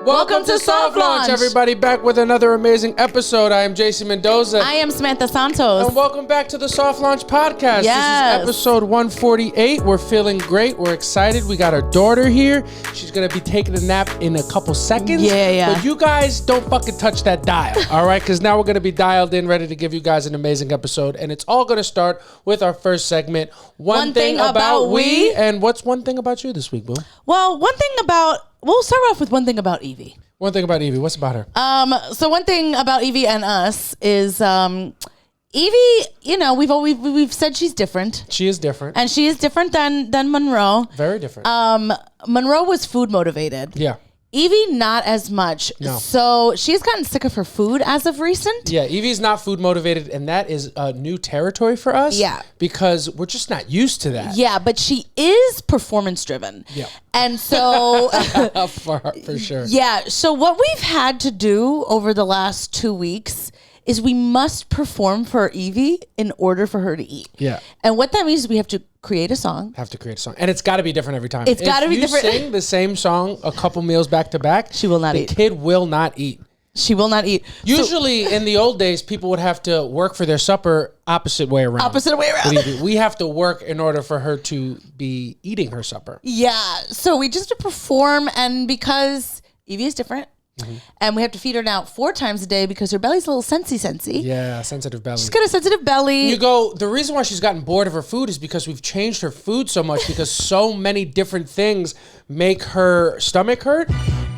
Welcome to Soft Launch, everybody. Back with another amazing episode. I am JC Mendoza. I am Samantha Santos. And welcome back to the Soft Launch podcast. Yes. This is episode 148. We're feeling great. We're excited. We got our daughter here. She's going to be taking a nap in a couple seconds. Yeah. But you guys don't fucking touch that dial, all right? Because now we're going to be dialed in, ready to give you guys an amazing episode. And it's all going to start with our first segment, One Thing About We. And what's one thing about you this week, Boo? Well, we'll start off with one thing about Evie. One thing about Evie. What's about her? So one thing about Evie and us is Evie, you know, we've said she's different. She is different. And she is different than Monroe. Very different. Monroe was food motivated. Yeah. Evie, not as much. No. So she's gotten sick of her food as of recent. Yeah, Evie's not food motivated, and that is a new territory for us. Yeah. Because we're just not used to that. Yeah, but she is performance driven. Yeah. And so for sure. Yeah. So what we've had to do over the last 2 weeks is we must perform for Evie in order for her to eat. Yeah. And what that means is we have to create a song. Have to create a song. And it's got to be different every time. It's got to be different. If you sing the same song a couple meals back to back, she will not eat. The kid will not eat. She will not eat. Usually in the old days, people would have to work for their supper opposite way around. We have to work in order for her to be eating her supper. Yeah. So we just have to perform, and because Evie is different, and we have to feed her now 4 times a day because her belly's a little sensy. Yeah, sensitive belly. She's got a sensitive belly. You go, the reason why she's gotten bored of her food is because we've changed her food so much because so many different things make her stomach hurt.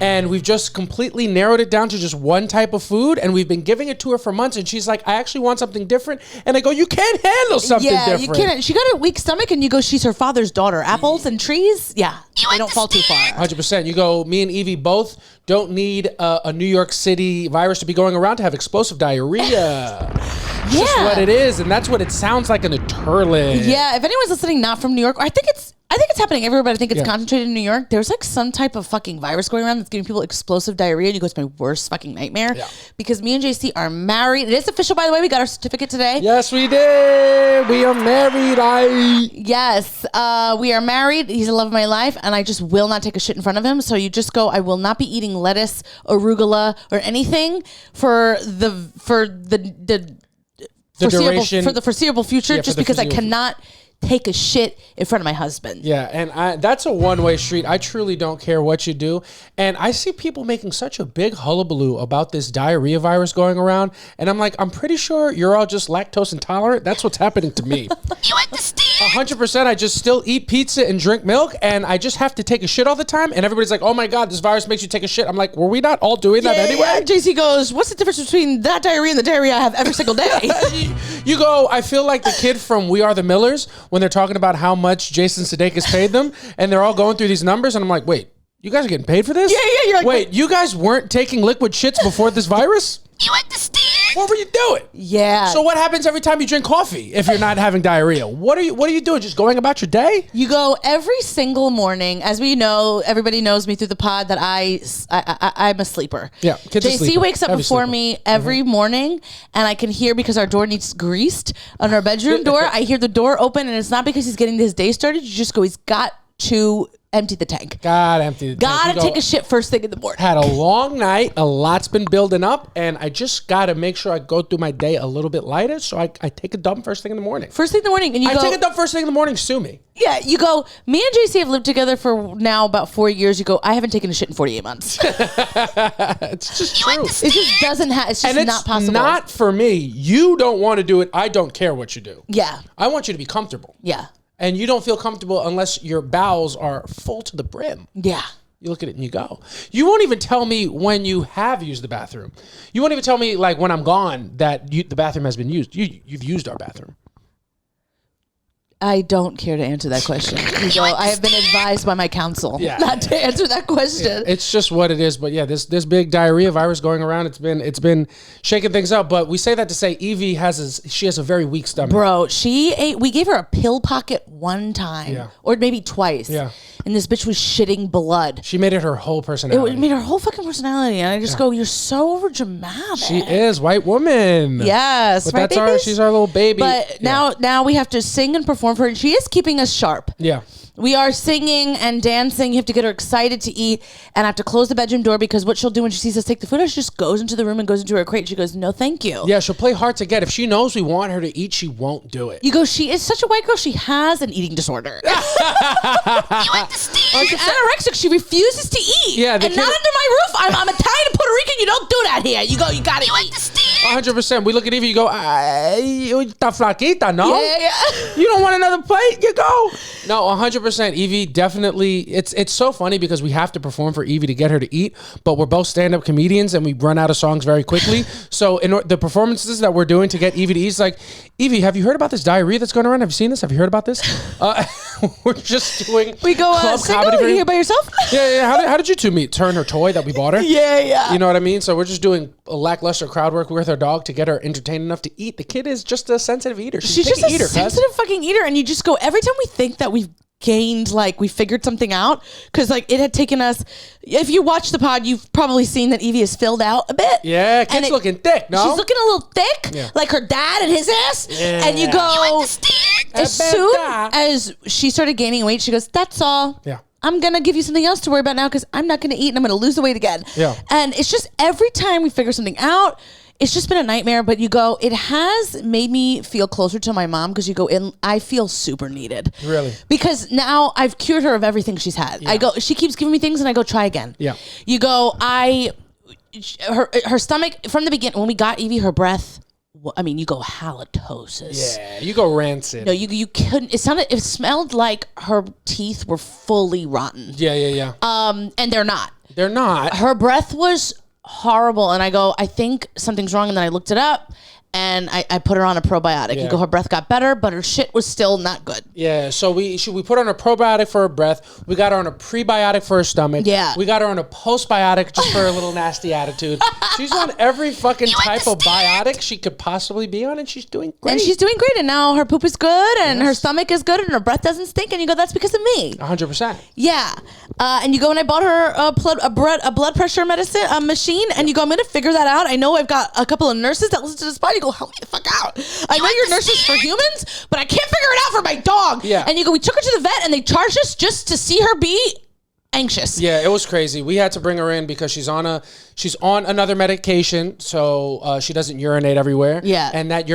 And we've just completely narrowed it down to just one type of food. And we've been giving it to her for months. And she's like, I actually want something different. And I go, you can't handle something different. Yeah, you can't. She got a weak stomach and you go, she's her father's daughter. Apples and trees? Yeah, they don't fall too far. 100%. You go, me and Evie both don't need a New York City virus to be going around to have explosive diarrhea. It's just what it is. And that's what it sounds like in a turlet. Yeah, if anyone's listening not from New York, I think it's happening everywhere, but I think it's concentrated in New York. There's like some type of fucking virus going around that's giving people explosive diarrhea. And you go, it's my worst fucking nightmare. Yeah. Because me and JC are married. It is official, by the way. We got our certificate today. Yes, we did. We are married. Yes, we are married. He's the love of my life, and I just will not take a shit in front of him. So you just go, I will not be eating lettuce, arugula, or anything for the foreseeable future, just because I cannot take a shit in front of my husband. Yeah, and that's a one-way street. I truly don't care what you do. And I see people making such a big hullabaloo about this diarrhea virus going around. And I'm like, I'm pretty sure you're all just lactose intolerant. That's what's happening to me. You understand? 100%. I just still eat pizza and drink milk, and I just have to take a shit all the time. And everybody's like, oh my God, this virus makes you take a shit. I'm like, were we not all doing that anyway? Yeah. JC goes, what's the difference between that diarrhea and the diarrhea I have every single day? You go, I feel like the kid from We Are the Millers when they're talking about how much Jason Sudeikis paid them, and they're all going through these numbers, and I'm like, wait, you guys are getting paid for this? Yeah, you're like, wait, you guys weren't taking liquid shits before this virus? You understand? What were you doing? Yeah. So what happens every time you drink coffee if you're not having diarrhea? What are you doing? Just going about your day? You go every single morning. As we know, everybody knows me through the pod that I'm a sleeper. Yeah. JC wakes up before me every morning, and I can hear, because our door needs greased on our bedroom door. I hear the door open, and it's not because he's getting his day started. You just go, he's got to empty the tank. Gotta take a shit first thing in the morning. Had a long night. A lot's been building up, and I just gotta make sure I go through my day a little bit lighter, so I take a dump first thing in the morning. First thing in the morning. And I take a dump first thing in the morning, sue me. Yeah, you go, me and JC have lived together for now about 4 years. You go, I haven't taken a shit in 48 months. It's just true. It just doesn't have, it's just not possible. Not for me. You don't want to do it. I don't care what you do. Yeah. I want you to be comfortable. Yeah. And you don't feel comfortable unless your bowels are full to the brim. Yeah. You look at it and you go. You won't even tell me when you have used the bathroom. You won't even tell me, like, when I'm gone that the bathroom has been used. You've used our bathroom. I don't care to answer that question. You go, I have been advised by my counsel not to answer that question. Yeah, it's just what it is. But yeah, this big diarrhea virus going around, it's been shaking things up. But we say that to say Evie she has a very weak stomach. Bro, we gave her a pill pocket one time or maybe twice. Yeah. And this bitch was shitting blood. She made it her whole personality. It made her whole fucking personality. And I just go, you're so overdramatic. She is white woman. Yes. But right, she's our little baby. But now we have to sing and perform for her. And she is keeping us sharp. Yeah. We are singing and dancing. You have to get her excited to eat. And I have to close the bedroom door because what she'll do when she sees us take the food, she just goes into the room and goes into her crate. She goes, no, thank you. Yeah, she'll play hard to get. If she knows we want her to eat, she won't do it. You go, she is such a white girl. She has an eating disorder. You understand? She's anorexic. She refuses to eat. Yeah, and not under my roof. I'm Italian and Puerto Rican. You don't do that here. You go, you got to eat. 100%. We look at Evie, you go, está flaquita, no? Yeah. You don't want another plate? You go. No, 100%. Evie definitely, it's so funny because we have to perform for Evie to get her to eat, but we're both stand-up comedians and we run out of songs very quickly. So the performances that we're doing to get Evie to eat is like, Evie, have you heard about this diarrhea that's going around? Have you seen this? Have you heard about this? We're just doing we go club single? comedy. Are you here by yourself? Yeah. How did you two meet? Turn her toy that we bought her? Yeah. You know what I mean? So we're just doing a lackluster crowd work with our dog to get her entertained enough to eat. The kid is just a sensitive eater. She's just a sensitive fucking eater. And you just go, every time we think that we've gained, like we figured something out, because like it had taken us, if you watch the pod, you've probably seen that Evie is filled out a bit. Yeah, kid's looking thick, no? She's looking a little thick, like her dad and his ass. Yeah. And you go, as soon as she started gaining weight, she goes, that's all. Yeah. I'm going to give you something else to worry about now because I'm not going to eat and I'm going to lose the weight again. Yeah. And it's just every time we figure something out, it's just been a nightmare, but you go, it has made me feel closer to my mom because you go, I feel super needed. Really? Because now I've cured her of everything she's had. Yeah. I go, she keeps giving me things and I go, try again. Yeah. You go, her stomach, from the beginning, when we got Evie, her breath, I mean, you go halitosis. Yeah, you go rancid. No, you couldn't. It smelled like her teeth were fully rotten. Yeah. And they're not. They're not. Her breath was horrible, and I go, I think something's wrong, and then I looked it up, and I put her on a probiotic. Yeah. You go, her breath got better, but her shit was still not good. Yeah, so we put her on a probiotic for her breath. We got her on a prebiotic for her stomach. Yeah. We got her on a postbiotic just for her little nasty attitude. She's on every fucking type of biotic she could possibly be on, and she's doing great. And now her poop is good, and her stomach is good, and her breath doesn't stink, and you go, that's because of me. 100%. Yeah. And you go, and I bought her a blood pressure medicine machine, and you go, I'm going to figure that out. I know I've got a couple of nurses that listen to this pod. You go, help me the fuck out. I know you're nurses for humans, but I can't figure it out for my dog. Yeah. And you go, we took her to the vet, and they charged us just to see her be anxious. Yeah, it was crazy. We had to bring her in because she's on another medication, so she doesn't urinate everywhere. Yeah, and that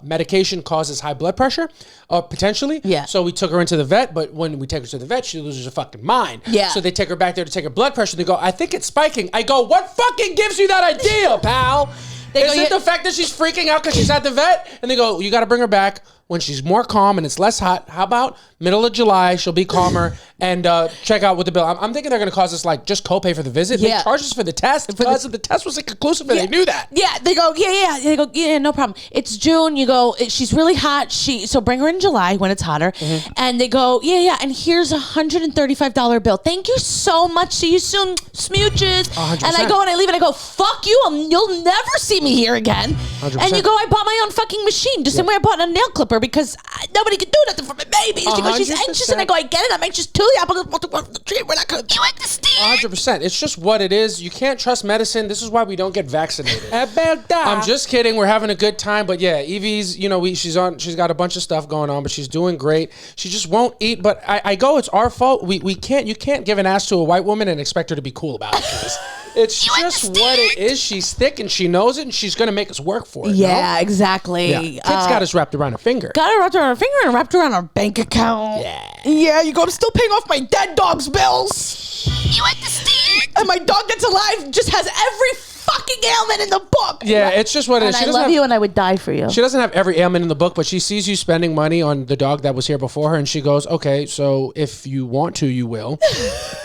medication causes high blood pressure, potentially. Yeah. So we took her into the vet, but when we take her to the vet, she loses her fucking mind. Yeah. So they take her back there to take her blood pressure. They go, I think it's spiking. I go, what fucking gives you that idea, pal? Is it the fact that she's freaking out because she's at the vet? And they go, you got to bring her back when she's more calm and it's less hot. How about middle of July? She'll be calmer and check out with the bill. I'm thinking they're going to cause us like just copay for the visit. Yeah. They charge us for the test because the test was inconclusive and they knew that. Yeah. They go, yeah. They go, yeah, no problem. It's June. You go, she's really hot. So bring her in July when it's hotter. Mm-hmm. And they go, yeah. And here's $135 bill. Thank you so much. See you soon. Smooches. 100%. And I go and I leave and I go, fuck you. You'll never see me here again. 100%. And you go, I bought my own fucking machine. Just the same way I bought a nail clipper because nobody can do nothing for my baby. She goes, she's anxious. And I go, I get it. I'm anxious too. Yeah, but the treat. We're not going to do it. 100%. It's just what it is. You can't trust medicine. This is why we don't get vaccinated. I'm just kidding. We're having a good time. But yeah, Evie's, she's got a bunch of stuff going on, but she's doing great. She just won't eat. But I go, it's our fault. You can't give an ass to a white woman and expect her to be cool about it. It's just what it is. She's thick and she knows it and she's going to make us work for it. Yeah, no? Exactly. Yeah. Kid's got us wrapped around her finger. Got her wrapped around her finger and wrapped around our bank account. Yeah, you go, I'm still paying off my dead dog's bills. You understand? And my dog that's alive just has every fucking ailment in the book. Yeah, it's just what it is. I love you and I would die for you. She doesn't have every ailment in the book, but she sees you spending money on the dog that was here before her and she goes, okay, so if you want to, you will.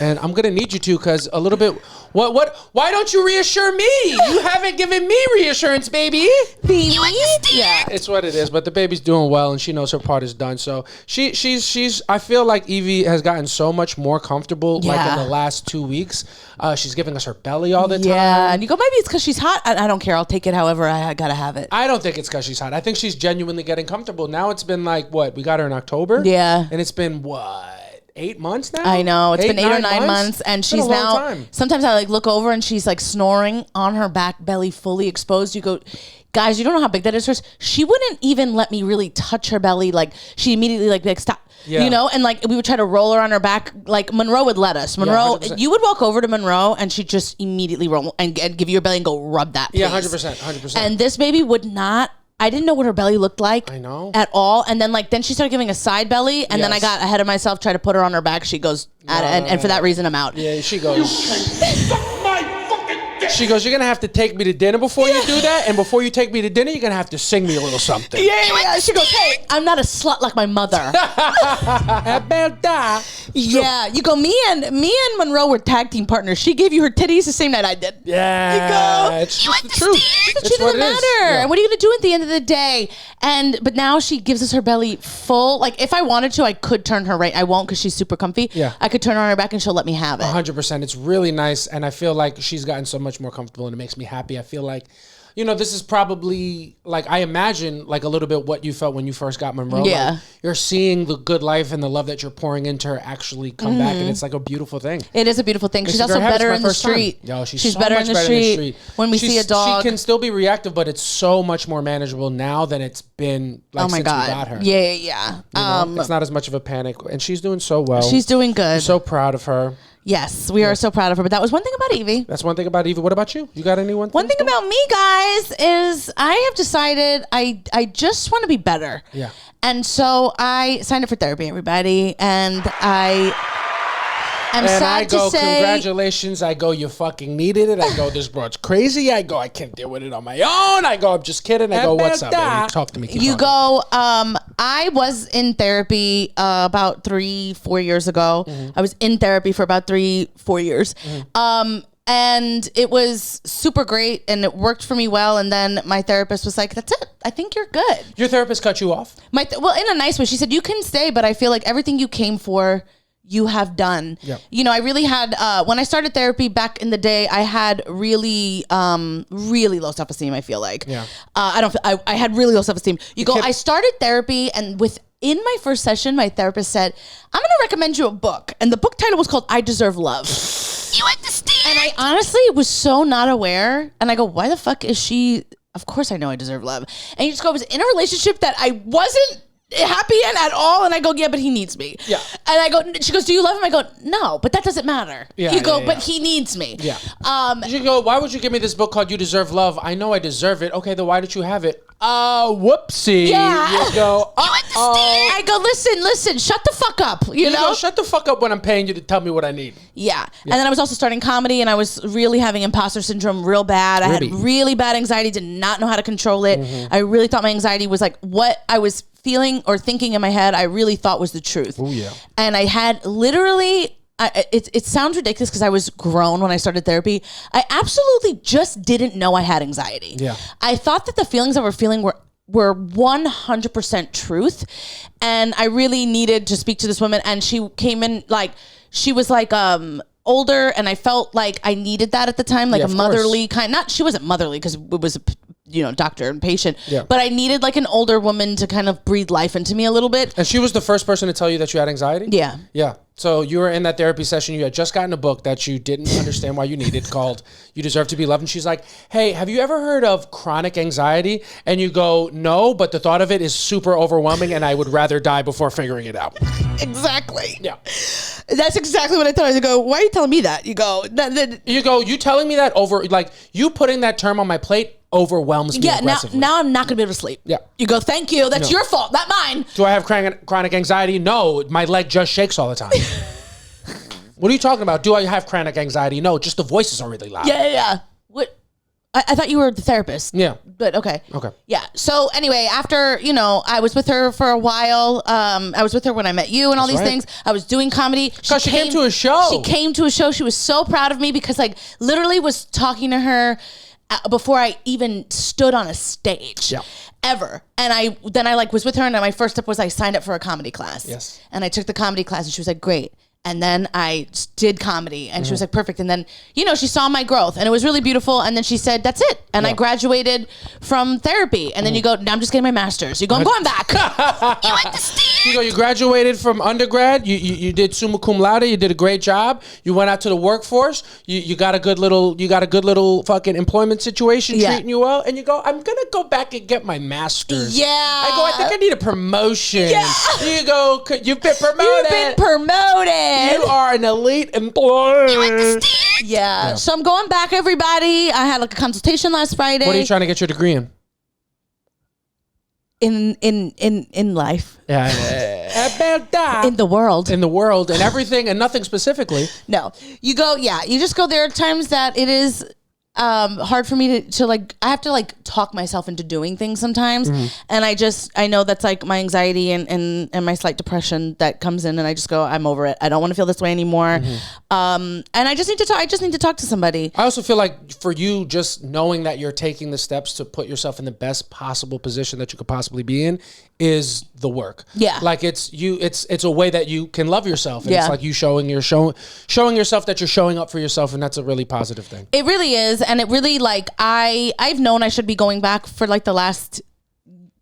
And I'm going to need you to because a little bit... Why don't you reassure me? You haven't given me reassurance, baby. You understand? Yeah, it's what it is. But the baby's doing well, and she knows her part is done. So she's. I feel like Evie has gotten so much more comfortable. Like in the last 2 weeks, she's giving us her belly all the time. Yeah, and you go, maybe it's because she's hot. I don't care. I'll take it however I gotta have it. I don't think it's because she's hot. I think she's genuinely getting comfortable. Now it's been like what? We got her in October. Yeah, and it's been what? 8 months now? I know. It's been 8 or 9 months. And she's now, time. Sometimes I like look over and she's like snoring on her back belly fully exposed. You go, guys, you don't know how big that is for us. She wouldn't even let me really touch her belly. Like she immediately like stop. Yeah. You know, and like we would try to roll her on her back. Like Monroe would let us. Monroe, 100%. you would walk over to Monroe and she'd just immediately roll and give you a belly and go rub that. Please. Yeah, 100%. And this baby would not. I didn't know what her belly looked like. I know. At all. And then she started giving a side belly, and then I got ahead of myself, tried to put her on her back. She goes, and for that reason, I'm out. Yeah, she goes. She goes, you're going to have to take me to dinner before you do that. And before you take me to dinner, you're going to have to sing me a little something. Yeah. She goes, hey, I'm not a slut like my mother. Yeah. You go, me and Monroe were tag team partners. She gave you her titties the same night I did. Yeah. You go, it's just the truth. The truth of the matter. Yeah. And what are you going to do at the end of the day? But now she gives us her belly full. Like, if I wanted to, I could turn her right. I won't because she's super comfy. Yeah. I could turn her on her back and she'll let me have it. 100%. It's really nice. And I feel like she's gotten so much more comfortable and it makes me happy. I feel like, you know, this is probably, like, I imagine, like, a little bit what you felt when you first got Monroe. Yeah. Like, you're seeing the good life and the love that you're pouring into her actually come back, and it's like a beautiful thing. It is a beautiful thing. She's also better in the street. Yo, she's so better much in the street. When we see a dog. She can still be reactive, but it's so much more manageable now than it's been, like, since we got her. Yeah. You know? It's not as much of a panic, and she's doing so well. She's doing good. I'm so proud of her. Yes, we are so proud of her. But that was one thing about Evie. That's one thing about Evie. What about you? You got anyone? One thing about me, guys, is I have decided I just want to be better. Yeah. And so I signed up for therapy, everybody. And I'm sad to say, congratulations. I go, you fucking needed it. I go, this broad's crazy. I go, I can't deal with it on my own. I go, I'm just kidding. I go, what's up, baby? Talk to me. You go, I was in therapy about 3-4 years ago. Mm-hmm. I was in therapy for about 3-4 years. Mm-hmm. And it was super great and it worked for me well. And then my therapist was like, that's it. I think you're good. Your therapist cut you off? Well, in a nice way. She said, you can stay, but I feel like everything you came for, you have done. Yep. You know, I really had, when I started therapy back in the day, I had really low self-esteem, I feel like. Yeah. I had really low self-esteem. I started therapy, and within my first session, my therapist said, I'm going to recommend you a book. And the book title was called I Deserve Love. You understand? And I honestly was so not aware. And I go, why the fuck is she? Of course I know I deserve love. And you just go, I was in a relationship that I wasn't happy in at all, and I go, yeah, but he needs me. Yeah. And I go, she goes, do you love him? I go, no, but that doesn't matter. Yeah, you go, but he needs me. Yeah. You go, why would you give me this book called You Deserve Love? I know I deserve it. Okay, then why did you have it? Whoopsie. Yeah. You go, you understand? I go, listen, shut the fuck up. You know? Go, shut the fuck up when I'm paying you to tell me what I need. Yeah. And then I was also starting comedy, and I was really having imposter syndrome real bad. I had really bad anxiety, did not know how to control it. Mm-hmm. I really thought my anxiety was like what I was feeling or thinking in my head, I really thought was the truth. Oh yeah. And I had literally, it sounds ridiculous because I was grown when I started therapy. I absolutely just didn't know I had anxiety. Yeah. I thought that the feelings I were feeling were 100% truth. And I really needed to speak to this woman, and she came in she was older, and I felt like I needed that at the time, like a motherly kind. Not, she wasn't motherly because it was doctor and patient. Yeah. But I needed like an older woman to kind of breathe life into me a little bit. And she was the first person to tell you that you had anxiety? Yeah. Yeah. So you were in that therapy session. You had just gotten a book that you didn't understand why you needed called You Deserve to Be Loved. And she's like, hey, have you ever heard of chronic anxiety? And you go, no, but the thought of it is super overwhelming and I would rather die before figuring it out. Exactly. Yeah. That's exactly what I thought. I go, why are you telling me that? You go, you telling me that over, like, you putting that term on my plate overwhelms me aggressively. Now I'm not going to be able to sleep. Yeah. You go, thank you. That's your fault, not mine. Do I have chronic anxiety? No, my leg just shakes all the time. What are you talking about? Do I have chronic anxiety? No, just the voices are really loud. Yeah. What? I thought you were the therapist. Yeah. But okay. Yeah. So anyway, after, I was with her for a while. I was with her when I met you and all these things. I was doing comedy. Because she came to a show. She came to a show. She was so proud of me because literally was talking to her before I even stood on a stage. Yeah. Ever. And I was with her, and my first step was I signed up for a comedy class. Yes. And I took the comedy class, and she was like, great. And then I did comedy, and she was like, perfect. And then, she saw my growth, and it was really beautiful. And then she said, that's it. And I graduated from therapy. And then you go, now I'm just getting my master's. You go, I'm going back. You went to Steve. You graduated from undergrad. You did summa cum laude. You did a great job. You went out to the workforce. You got a good little fucking employment situation treating you well. And you go, I'm gonna go back and get my master's. Yeah. I think I need a promotion. Yeah. You go, you've been promoted. You are an elite employee. Yeah. So I'm going back, everybody. I had like a consultation last Friday. What are you trying to get your degree in? In life. Yeah. About that. In the world. In the world and everything and nothing specifically. No. You go, you just go. There are times that it is hard for me to like, I have to like talk myself into doing things sometimes. And I know that's like my anxiety and my slight depression that comes in, and I just go, I'm over it. I don't want to feel this way anymore. And I just need to talk to somebody. I also feel like for you, just knowing that you're taking the steps to put yourself in the best possible position that you could possibly be in is the work. Yeah. Like it's a way that you can love yourself. And it's like you showing yourself that you're showing up for yourself, and that's a really positive thing. It really is. And it really, like, I've known I should be going back for like the last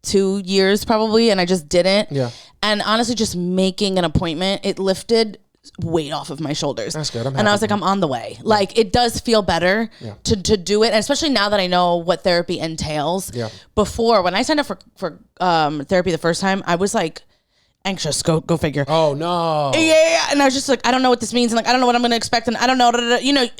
2 years probably, and I just didn't. Yeah. And honestly, just making an appointment, it lifted weight off of my shoulders. That's good. And I was like, I'm on the way. Like, it does feel better to do it, and especially now that I know what therapy entails. Yeah. Before, when I signed up for therapy the first time, I was like anxious. Go figure. Oh no. Yeah. And I was just like, I don't know what this means, and like I don't know what I'm gonna expect, and I don't know,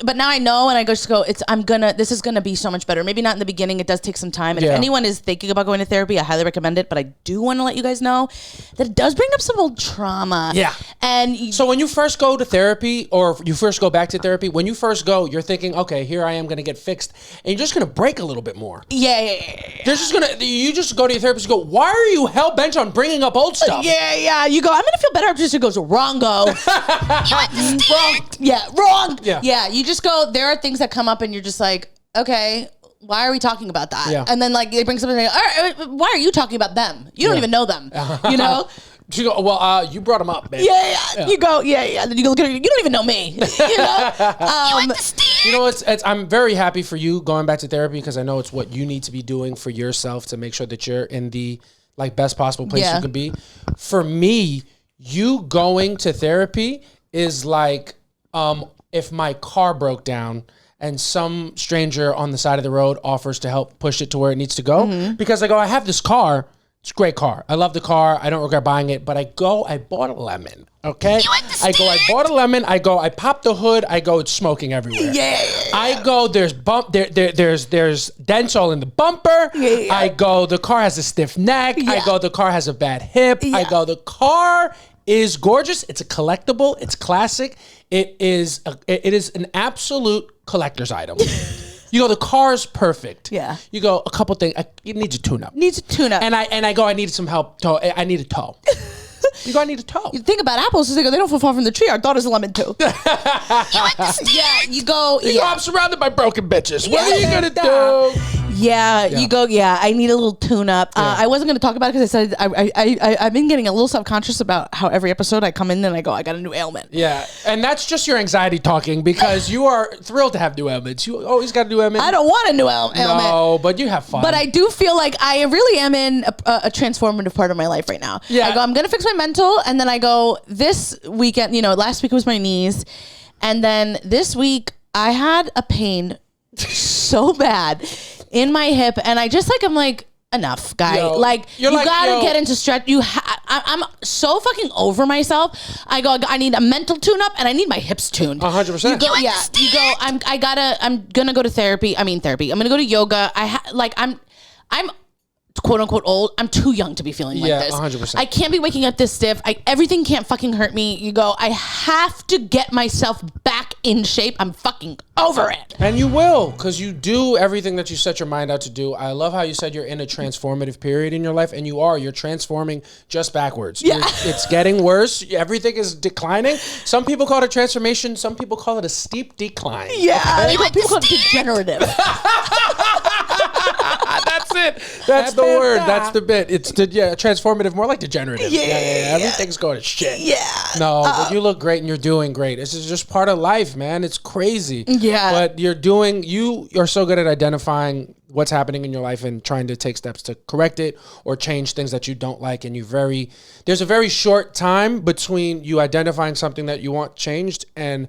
but now I know, and I just go, this is gonna be so much better. Maybe not in the beginning. It does take some time. And if anyone is thinking about going to therapy, I highly recommend it. But I do want to let you guys know that it does bring up some old trauma. Yeah. And so when you first go to therapy, or you first go back to therapy, when you first go, you're thinking, okay, here I am gonna get fixed, and you're just gonna break a little bit more. Yeah. You just go to your therapist and go, why are you hell bent on bringing up old stuff? Yeah. You go, I'm gonna feel better after this. It goes, wrong-go. Wrong. Yeah, wrong. Yeah. You just go, there are things that come up and you're just like, okay, why are we talking about that? Yeah. And then like they bring something like, all right, why are you talking about them? You don't even know them. You know? You go, well, you brought them up, man. Yeah. You go, yeah. Then you go look at her, you don't even know me. You know? You know, I'm very happy for you going back to therapy, because I know it's what you need to be doing for yourself to make sure that you're in the like best possible place you could be. For me, you going to therapy is like if my car broke down and some stranger on the side of the road offers to help push it to where it needs to go. Because I go, I have this car. It's a great car. I love the car. I don't regret buying it. But I bought a lemon. Okay? I bought a lemon. I pop the hood. It's smoking everywhere. Yeah. I go, there's dents all in the bumper. Yeah. I go, the car has a stiff neck. Yeah. I go, the car has a bad hip. Yeah. I go, the car is gorgeous. It's a collectible. It's classic. It is an absolute collector's item. You go, the car's perfect. Yeah. You go, a couple things. It needs a tune-up. And I go, I need some help. I need a tow. You go, I need a toe. You think about apples, they go, they don't fall far from the tree. Our daughter's a lemon too. Yeah, you go, I'm surrounded by broken bitches. What are you going to do? Yeah, you go, I need a little tune-up. I wasn't going to talk about it because I said I've been getting a little self-conscious about how every episode I come in and I go, I got a new ailment. Yeah, and that's just your anxiety talking, because you are thrilled to have new ailments. You always got a new ailment. I don't want a new ailment. No, but you have fun. But I do feel like I really am in a transformative part of my life right now. Yeah. I go, I'm going to fix my mental, and then I go, this weekend, last week was my knees, and then this week I had a pain so bad in my hip, and I'm like, enough, guy. You gotta get into stretch. I'm so fucking over myself. I go, I need a mental tune-up, and I need my hips tuned. 100%. You go, I'm gonna go to therapy. I'm gonna go to yoga. I'm quote unquote old. I'm too young to be feeling like this. 100%. I can't be waking up this stiff. Everything can't fucking hurt me. You go, I have to get myself back in shape. I'm fucking over it. And you will, because you do everything that you set your mind out to do. I love how you said you're in a transformative period in your life, and you're transforming just backwards. Yeah. It's getting worse. Everything is declining. Some people call it a transformation. Some people call it a steep decline. Yeah. Okay? People call it degenerative. That's it. That's the word. That's the bit. It's transformative, more like degenerative. Yeah. Everything's going to shit. Yeah. No, but you look great and you're doing great. This is just part of life, man. It's crazy. Yeah. But you're so good at identifying what's happening in your life and trying to take steps to correct it or change things that you don't like. And there's a very short time between you identifying something that you want changed and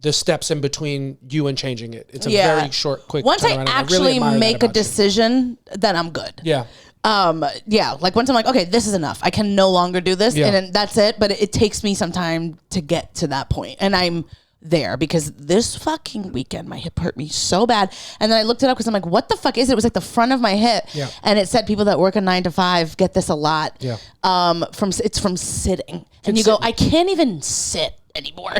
the steps in between you and changing it. It's a very short, quick Once I turnaround. actually make a decision, then I'm good. Yeah. Like once I'm like, okay, this is enough. I can no longer do this, and then that's it. But it takes me some time to get to that point, and I'm there because this fucking weekend my hip hurt me so bad, and then I looked it up because I'm like, what the fuck is it? It was like the front of my hip, and it said people that work a 9 to 5 get this a lot. It's from sitting, and you go, I can't even sit anymore.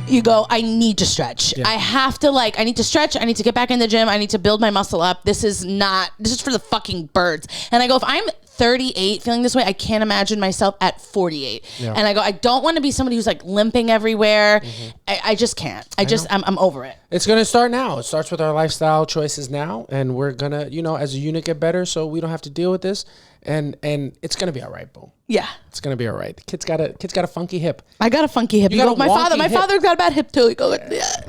You go, I need to stretch. I have to I need to stretch. I need to get back in the gym. I need to build my muscle up. This is for the fucking birds. And I go, if I'm 38 feeling this way, I can't imagine myself at 48. And I go, I don't want to be somebody who's like limping everywhere. I just can't. I'm over it. It's going to start now. It starts with our lifestyle choices now. And we're going to, as a unit get better so we don't have to deal with this. And it's going to be all right, boo. Yeah. It's going to be all right. The kid's got a funky hip. I got a funky hip. My father's got a bad hip too. You go,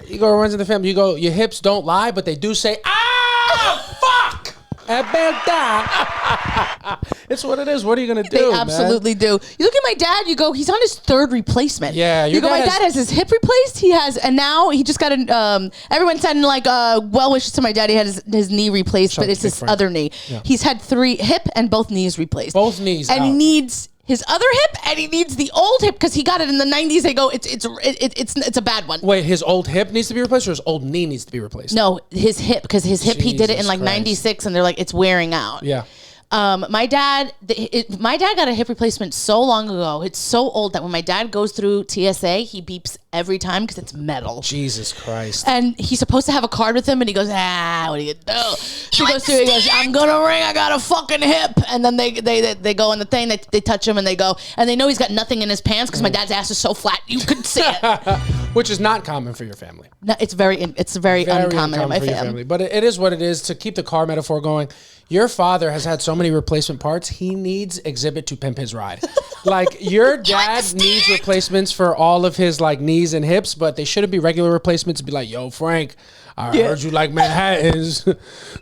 You go, runs in the family. You go, your hips don't lie, but they do say, fuck! It's what it is. What are you going to do? They absolutely do. You look at my dad, you go, he's on his 3rd replacement. Yeah. You go, my dad has his hip replaced. And now he just got everyone sending well wishes to my dad. He had his knee replaced, but it's his other knee. Yeah. He's had 3 hip and both knees replaced. Both knees and out. He needs his other hip and he needs the old hip because he got it in the 90s. They go, it's a bad one. Wait, his old hip needs to be replaced or his old knee needs to be replaced? No, his hip, because his hip, he did it in 96 and they're like, it's wearing out. Yeah. My dad got a hip replacement so long ago. It's so old that when my dad goes through TSA, he beeps every time because it's metal. Jesus Christ. And he's supposed to have a card with him, and he goes, what are you gonna do? He goes through, he goes, I'm gonna ring, I got a fucking hip. And then they go in the thing, they touch him, and they go, and they know he's got nothing in his pants because my dad's ass is so flat you could see it. Which is not common for your family. No, it's very uncommon in my family. But it is what it is. To keep the car metaphor going, your father has had so many replacement parts, he needs Exhibit to pimp his ride. Your dad needs replacements for all of his knees and hips, but they shouldn't be regular replacements. Be like, yo, Frank, I heard you like Manhattans,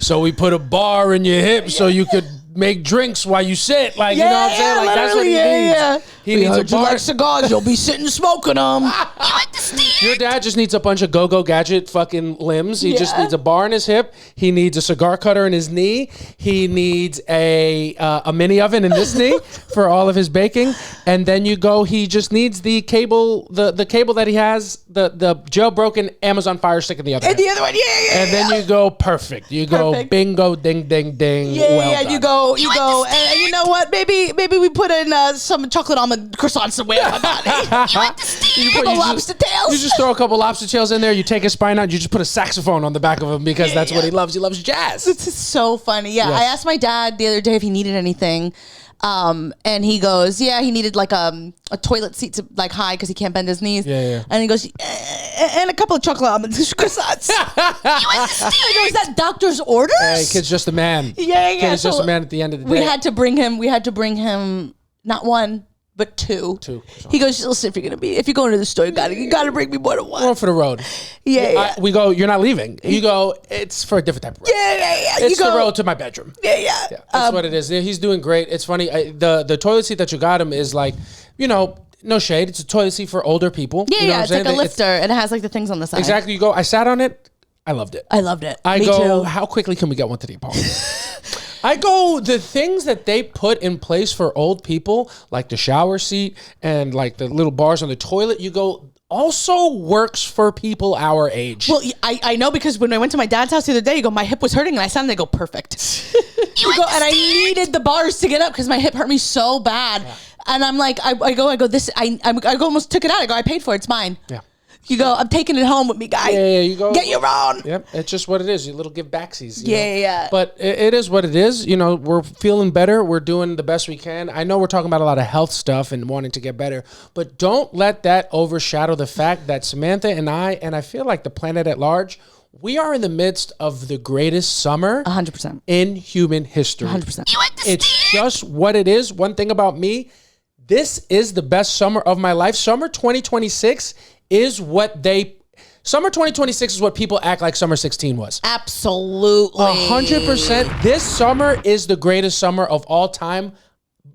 so we put a bar in your hip so you could make drinks while you sit. You know what I'm saying? That's what he needs. He needs a bar. You like cigars, you'll be sitting smoking them. Your dad just needs a bunch of go-go gadget fucking limbs. He just needs a bar in his hip. He needs a cigar cutter in his knee. He needs a mini oven in this knee for all of his baking. And then you go, he just needs the cable, the cable that he has, the jailbroken Amazon Fire Stick in the other and the other one, And then you go, perfect. You go, bingo, ding, ding, ding. Well done. You go, and you know what? Maybe we put in some chocolate almond croissants somewhere. You put lobster tails. You just throw a couple lobster tails in there. You take his spine out. You just put a saxophone on the back of him because that's what he loves. He loves jazz. This is so funny. Yeah, yes. I asked my dad the other day if he needed anything. And he goes, he needed a toilet seat to hide because he can't bend his knees. Yeah. And he goes, and a couple of chocolate almonds, croissants. I go, is that doctor's orders? Hey, kid's just a man. Yeah. Kid's just a man at the end of the day. We had to bring him not one, but two. He goes, listen, if you're going to the store, you gotta bring me more than one. One for the road. Yeah. We go, you're not leaving. You go, it's for a different type of road. Yeah. It's the road to my bedroom. Yeah. That's what it is. He's doing great. It's funny. The toilet seat that you got him is no shade. It's a toilet seat for older people. Yeah, you know it's like a lifter, and it has the things on the side. Exactly. You go, I sat on it. I loved it. Me too. How quickly can we get one to the apartment? I go, the things that they put in place for old people, like the shower seat and the little bars on the toilet, you go, also works for people our age. Well, I know because when I went to my dad's house the other day, you go, my hip was hurting, and I sat and they go, perfect. You go, and I needed the bars to get up because my hip hurt me so bad. Yeah. And I'm like, I go, this, I almost took it out. I go, I paid for it. It's mine. Yeah. You go, I'm taking it home with me, guy. Yeah, you go. Get your own. Yep, it's just what it is. You little give backsies. Yeah. But it is what it is. We're feeling better. We're doing the best we can. I know we're talking about a lot of health stuff and wanting to get better, but don't let that overshadow the fact that Samantha and I feel like the planet at large, We are in the midst of the greatest summer 100% in human history. 100%. It's just what it is. One thing about me, this is the best summer of my life. Summer 2026 is what Summer 2026 is what people act like summer 16 was. Absolutely. 100%. This summer is the greatest summer of all time.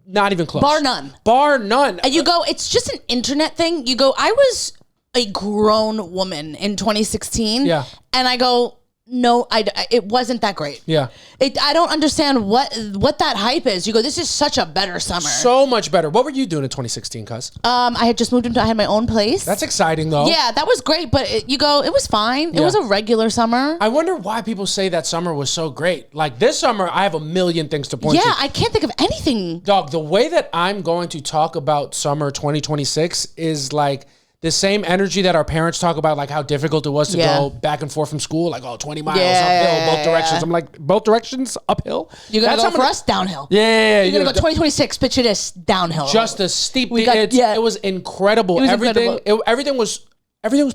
Not even close. Bar none. Bar none. And you go, it's just an internet thing. You go, I was a grown woman in 2016. Yeah. And I go, no, it wasn't that great. Yeah. I don't understand what that hype is. You go, this is such a better summer. So much better. What were you doing in 2016, cuz? I had just moved I had my own place. That's exciting, though. Yeah, that was great. But you go, it was fine. It was a regular summer. I wonder why people say that summer was so great. Like this summer, I have a million things to point to. Yeah, I can't think of anything. Dog, the way that I'm going to talk about summer 2026 is like the same energy that our parents talk about, like how difficult it was to go back and forth from school, like 20 miles uphill, both directions. I'm like, both directions uphill? You're going to go for us downhill. Yeah. You're going to go 2026, picture this, downhill. Just a steep, it was incredible. Everything was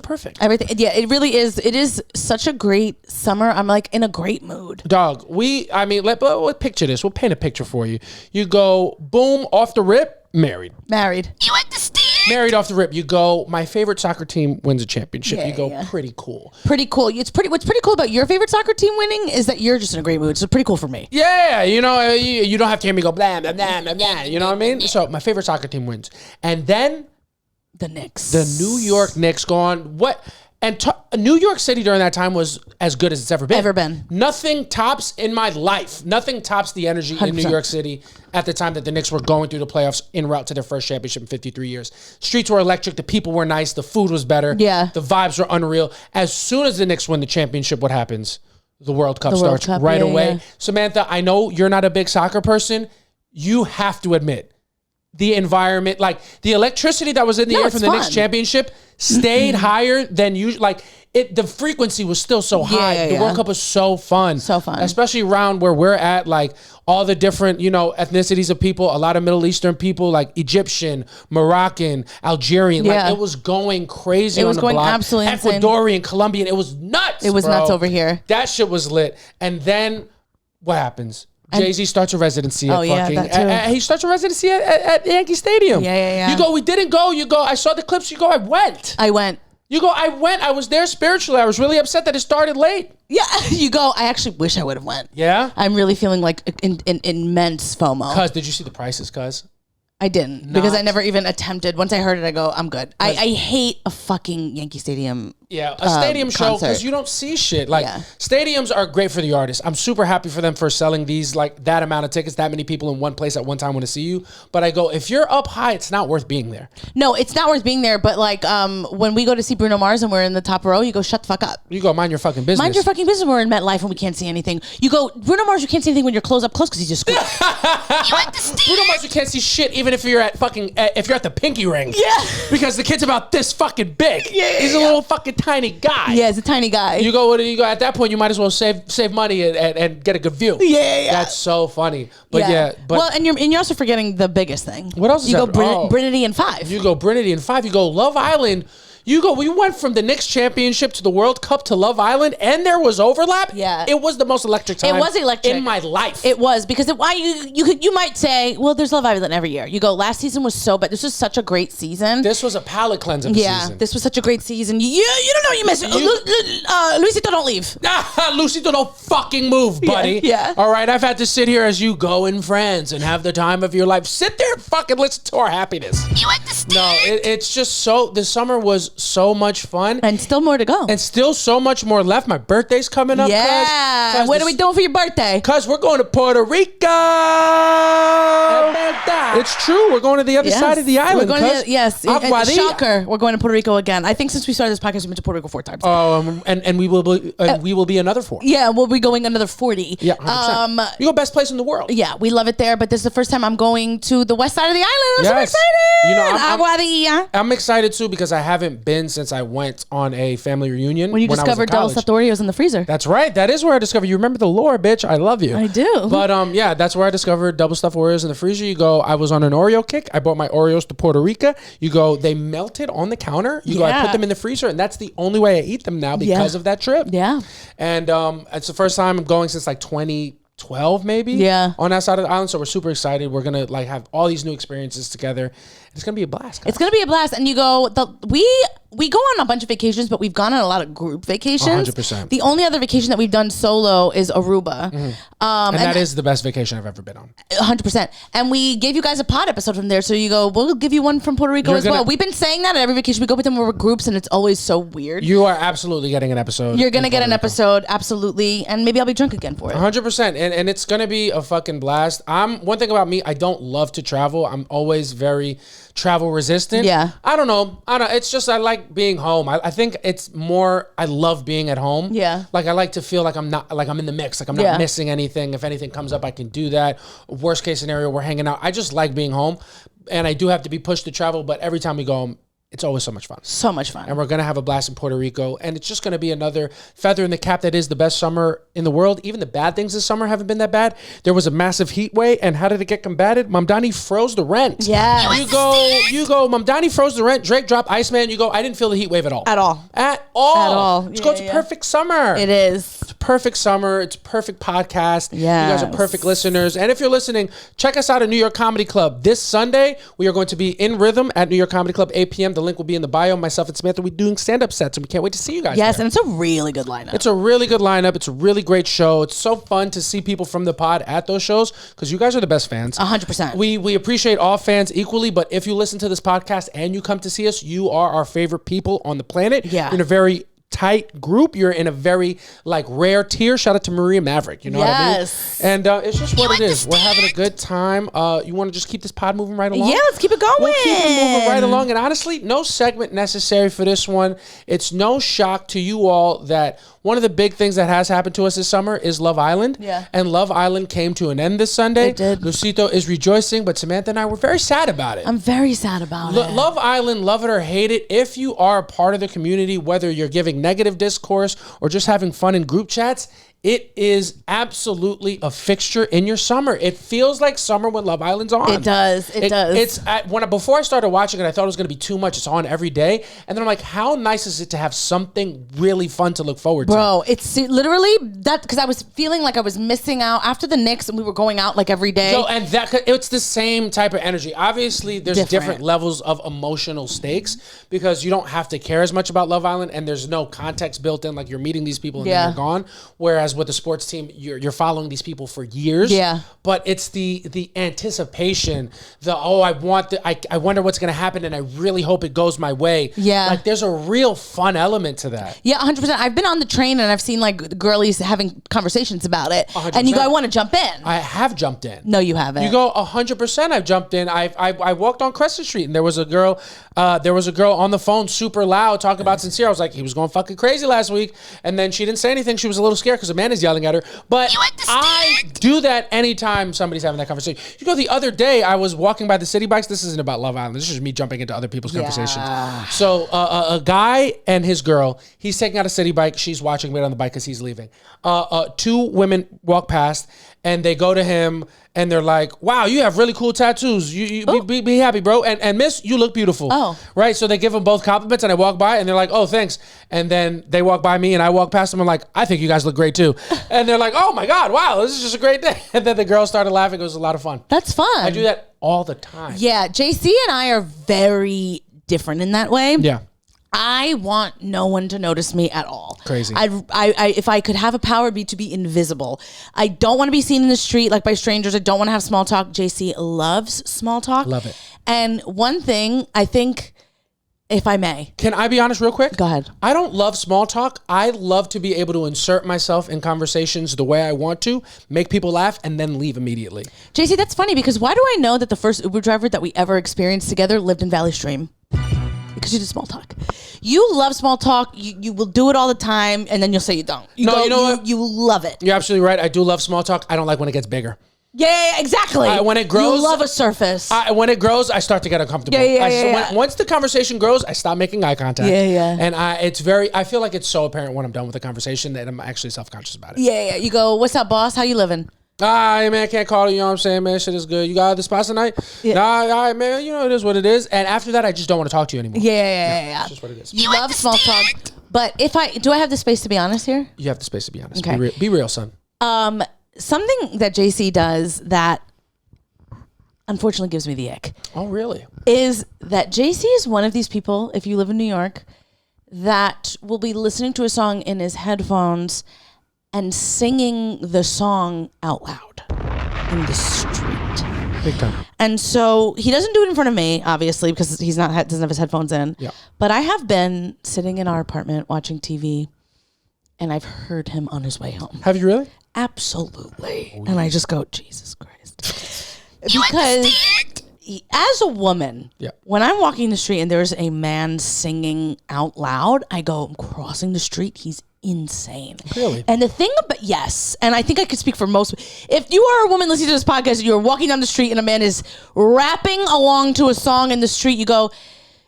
perfect. Everything. Yeah, it really is. It is such a great summer. I'm like in a great mood. Dog, let's picture this. We'll paint a picture for you. You go, boom, off the rip, married. You understand? Married off the rip. You go, my favorite soccer team wins a championship. You go, pretty cool. Pretty cool. What's pretty cool about your favorite soccer team winning is that you're just in a great mood. So pretty cool for me. Yeah, you don't have to hear me go blah, blah, blah, blah, blah. You know what I mean? So my favorite soccer team wins. And then the Knicks. The New York Knicks gone. What? And New York City during that time was as good as it's ever been. Nothing tops in my life. Nothing tops the energy 100%. In New York City at the time that the Knicks were going through the playoffs en route to their first championship in 53 years. Streets were electric. The people were nice. The food was better. Yeah. The vibes were unreal. As soon as the Knicks win the championship, what happens? The World Cup starts right away. Yeah. Samantha, I know you're not a big soccer person. You have to admit, the environment, like the electricity that was in the air from the Knicks championship stayed higher than usual. Like the frequency was still so high. The World Cup was so fun. So fun. Especially around where we're at, like all the different, ethnicities of people, a lot of Middle Eastern people, like Egyptian, Moroccan, Algerian. Yeah. Like it was going crazy on the block. It was going absolutely insane. Ecuadorian, Colombian. It was nuts. It was nuts over here. That shit was lit. And then what happens? Jay-Z starts a residency he starts a residency at Yankee Stadium. Yeah. You go, we didn't go. You go, I saw the clips. You go, I went. You go, I went. I was there spiritually. I was really upset that it started late. Yeah. You go, I actually wish I would have went. Yeah? I'm really feeling like immense FOMO. Cuz, did you see the prices, cuz? I didn't because I never even attempted. Once I heard it, I go, I'm good. I hate a fucking Yankee Stadium. Yeah, a stadium show because you don't see shit. Like stadiums are great for the artists. I'm super happy for them for selling these like that amount of tickets. That many people in one place at one time want to see you. But I go, if you're up high, it's not worth being there. No, it's not worth being there. But like when we go to see Bruno Mars and we're in the top row, you go, shut the fuck up. You go, mind your fucking business. Mind your fucking business. We're in MetLife and we can't see anything. You go, Bruno Mars, you can't see anything when you're close up close because he's just squeezed. Bruno Mars, you can't see shit even if you're at if you're at the pinky ring. Yeah. Because the kid's about this fucking big. He's a little fucking tiny guy. Yeah, he's a tiny guy. You go at that point, you might as well save money and get a good view. Yeah. That's so funny. But well, and you're also forgetting the biggest thing. What else is you that? go Brinity and 5. You go Brinity and 5. You go Love Island. We went from the Knicks championship to the World Cup to Love Island, and there was overlap. Yeah, it was the most electric time. It was electric in my life. It was because you might say, well, there's Love Island every year. You go, last season was so bad. This was such a great season. This was a palate cleanse of the season. This was such a great season. You don't know what you missed. Luisito, don't leave. Luisito, don't fucking move, buddy. Yeah. All right, I've had to sit here as you go in friends and have the time of your life. Sit there and fucking listen to our happiness. You understand? No, it's just the summer was so much fun. And still more to go. And still so much more left. My birthday's coming up. Yeah. What are we doing for your birthday? Because we're going to Puerto Rico. It's true. We're going to the other side of the island. Shocker. We're going to Puerto Rico again. I think since we started this podcast, we've been to Puerto Rico 4 times. Oh, and we will be another 4. Yeah, we'll be going another 40. Yeah, 100%. You go best place in the world. Yeah, we love it there. But this is the first time I'm going to the west side of the island. I'm so excited. I'm excited too because I haven't haven't been since I went on a family reunion. When you discovered double stuffed Oreos in the freezer. That's right. That is where I discovered. You remember the lore, bitch. I love you. I do. But yeah, that's where I discovered double stuffed Oreos in the freezer. You go, I was on an Oreo kick. I brought my Oreos to Puerto Rico. You go, they melted on the counter. You go, I put them in the freezer, and that's the only way I eat them now because of that trip. Yeah. And it's the first time I'm going since like 2012 maybe on that side of the island, so we're super excited. We're gonna like have all these new experiences together. It's gonna be a blast, guys. It's gonna be a blast. And you go, we go on a bunch of vacations, but we've gone on a lot of group vacations. 100%. The only other vacation that we've done solo is Aruba. And that is the best vacation I've ever been on. 100%. And we gave you guys a pod episode from there. So you go, we'll give you one from Puerto Rico as well. We've been saying that at every vacation we go with them, we're groups, and it's always so weird. You are absolutely getting an episode. You're going to get an episode, absolutely. And maybe I'll be drunk again for it. 100%. And it's going to be a fucking blast. One thing about me, I don't love to travel. I'm always very travel resistant. Yeah. I don't know. It's just I like being home. I think it's more I love being at home. Yeah. Like I like to feel like I'm in the mix. Like I'm not missing anything. If anything comes up, I can do that. Worst case scenario, we're hanging out. I just like being home. And I do have to be pushed to travel, but every time we go home, it's always so much fun. So much fun. And we're going to have a blast in Puerto Rico. And it's just going to be another feather in the cap that is the best summer in the world. Even the bad things this summer haven't been that bad. There was a massive heat wave. And how did it get combated? Mamdani froze the rent. Yeah. You go, Mamdani froze the rent. Drake dropped Iceman. You go, I didn't feel the heat wave at all. At all. It's a perfect summer. It is. It's a perfect summer. It's a perfect podcast. Yeah. You guys are perfect listeners. And if you're listening, check us out at New York Comedy Club. This Sunday, we are going to be in Rhythm at New York Comedy Club, 8 p.m. The link will be in the bio. Myself and Samantha, we're doing stand-up sets, and we can't wait to see you guys. Yes, there. and it's a really good lineup. It's a really good lineup. It's a really great show. It's so fun to see people from the pod at those shows because you guys are the best fans. 100%. We appreciate all fans equally, but if you listen to this podcast and you come to see us, you are our favorite people on the planet. Yeah. You're in a very tight group. You're in a very like rare tier. Shout out to Maria Maverick. You know what I mean? And it's just what it is. We're having a good time. You want to just keep this pod moving right along? Yeah, let's keep it going. We'll keep it moving right along. And honestly, no segment necessary for this one. It's no shock to you all that one of the big things that has happened to us this summer is Love Island. Yeah. And Love Island came to an end this Sunday. It did. Lucito is rejoicing, but Samantha and I were very sad about it. I'm very sad about it. Love Island, love it or hate it, if you are a part of the community, whether you're giving negative discourse or just having fun in group chats, it is absolutely a fixture in your summer. It feels like summer when Love Island's on. It does. It does. Before I started watching it, I thought it was going to be too much. It's on every day. And then I'm like, how nice is it to have something really fun to look forward to? Bro, it's literally that because I was feeling like I was missing out after the Knicks and we were going out like every day. And it's the same type of energy. Obviously, there's different levels of emotional stakes because you don't have to care as much about Love Island and there's no context built in. Like you're meeting these people and then they're gone. Whereas with the sports team, you're following these people for years. Yeah. But it's the anticipation, I wonder what's gonna happen and I really hope it goes my way. Yeah. Like there's a real fun element to that. Yeah, 100%. I've been on the train and I've seen like girlies having conversations about it. 100%. And you go, I want to jump in. I have jumped in. No, you haven't. You go 100%. I've jumped in. I walked on Crescent Street and there was a girl on the phone super loud talking about Sincere. I was like, he was going fucking crazy last week. And then she didn't say anything. She was a little scared because Amanda's yelling at her. But I do that anytime somebody's having that conversation. You go, the other day I was walking by the city bikes. This isn't about Love Island. This is just me jumping into other people's conversations. So a guy and his girl, he's taking out a city bike. She's watching wait on the bike because he's leaving. Two women walk past and they go to him and they're like, wow, you have really cool tattoos. You be happy, bro. And miss, you look beautiful. Oh. Right? So they give them both compliments and I walk by and they're like, oh, thanks. And then they walk by me and I walk past them and I'm like, I think you guys look great too. And they're like, oh my God, wow, this is just a great day. And then the girls started laughing. It was a lot of fun. That's fun. I do that all the time. Yeah, JC and I are very different in that way. Yeah. I want no one to notice me at all. Crazy. I if I could have a power, it'd be to be invisible. I don't want to be seen in the street like by strangers. I don't want to have small talk. JC loves small talk. Love it. And one thing I think, if I may. Can I be honest real quick? Go ahead. I don't love small talk. I love to be able to insert myself in conversations the way I want to, make people laugh, and then leave immediately. JC, that's funny because why do I know that the first Uber driver that we ever experienced together lived in Valley Stream? Because you do small talk. You love small talk. You will do it all the time, and then you'll say you don't. You know what? You love it. You're absolutely right. I do love small talk. I don't like when it gets bigger. Yeah, exactly. When it grows, you love a surface. When it grows, I start to get uncomfortable. Once the conversation grows, I stop making eye contact. Yeah. And I feel like it's so apparent when I'm done with the conversation that I'm actually self-conscious about it. Yeah. You go, what's up, boss? How you living? Hey, man, can't call you. You know what I'm saying, man? Shit is good. You got other spots tonight? Yeah. Nah, all right, man. You know, it is what it is. And after that, I just don't want to talk to you anymore. Yeah. That's just what it is. You love small talk. But do I have the space to be honest here? You have the space to be honest. Okay. Be real, son. Something that JC does that unfortunately gives me the ick. Oh, really? Is that JC is one of these people, if you live in New York, that will be listening to a song in his headphones and singing the song out loud in the street. Big time. And so he doesn't do it in front of me, obviously, because doesn't have his headphones in. Yeah. But I have been sitting in our apartment watching TV, and I've heard him on his way home. Have you really? Absolutely. And I just go, Jesus Christ. Because as a woman, when I'm walking the street and there's a man singing out loud, I go, I'm crossing the street. He's insane. Really? And the thing about, yes, and I think I could speak for most, if you are a woman listening to this podcast and you're walking down the street and a man is rapping along to a song in the street, you go,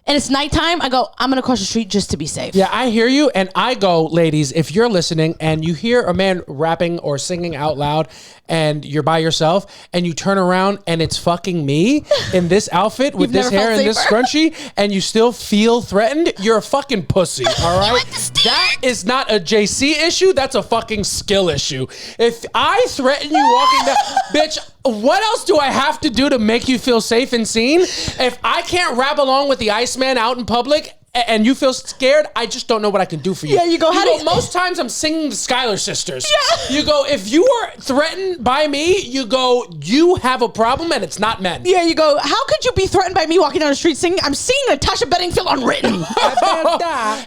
and it's nighttime, I go, I'm going to cross the street just to be safe. Yeah, I hear you. And I go, ladies, if you're listening and you hear a man rapping or singing out loud and you're by yourself and you turn around and it's fucking me in this outfit with this hair and this scrunchie and you still feel threatened, you're a fucking pussy, all right? That is not a JC issue. That's a fucking skill issue. If I threaten you walking down, bitch, what else do I have to do to make you feel safe and seen? If I can't rap along with the Iceman out in public and you feel scared, I just don't know what I can do for you. Yeah, you go, most times I'm singing the Schuyler Sisters. Yeah. You go, if you are threatened by me, you go, you have a problem and it's not men. Yeah, you go, how could you be threatened by me walking down the street singing, I'm singing Natasha Bedingfield Unwritten.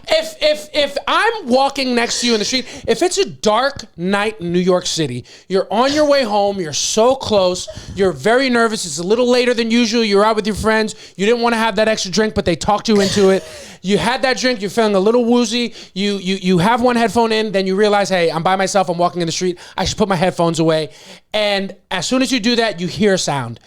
If I'm walking next to you in the street, if it's a dark night in New York City, you're on your way home, you're so close, you're very nervous, it's a little later than usual, you're out with your friends, you didn't want to have that extra drink, but they talked you into it. You had that drink, you're feeling a little woozy, you have one headphone in, then you realize, hey, I'm by myself, I'm walking in the street, I should put my headphones away. And as soon as you do that, you hear a sound.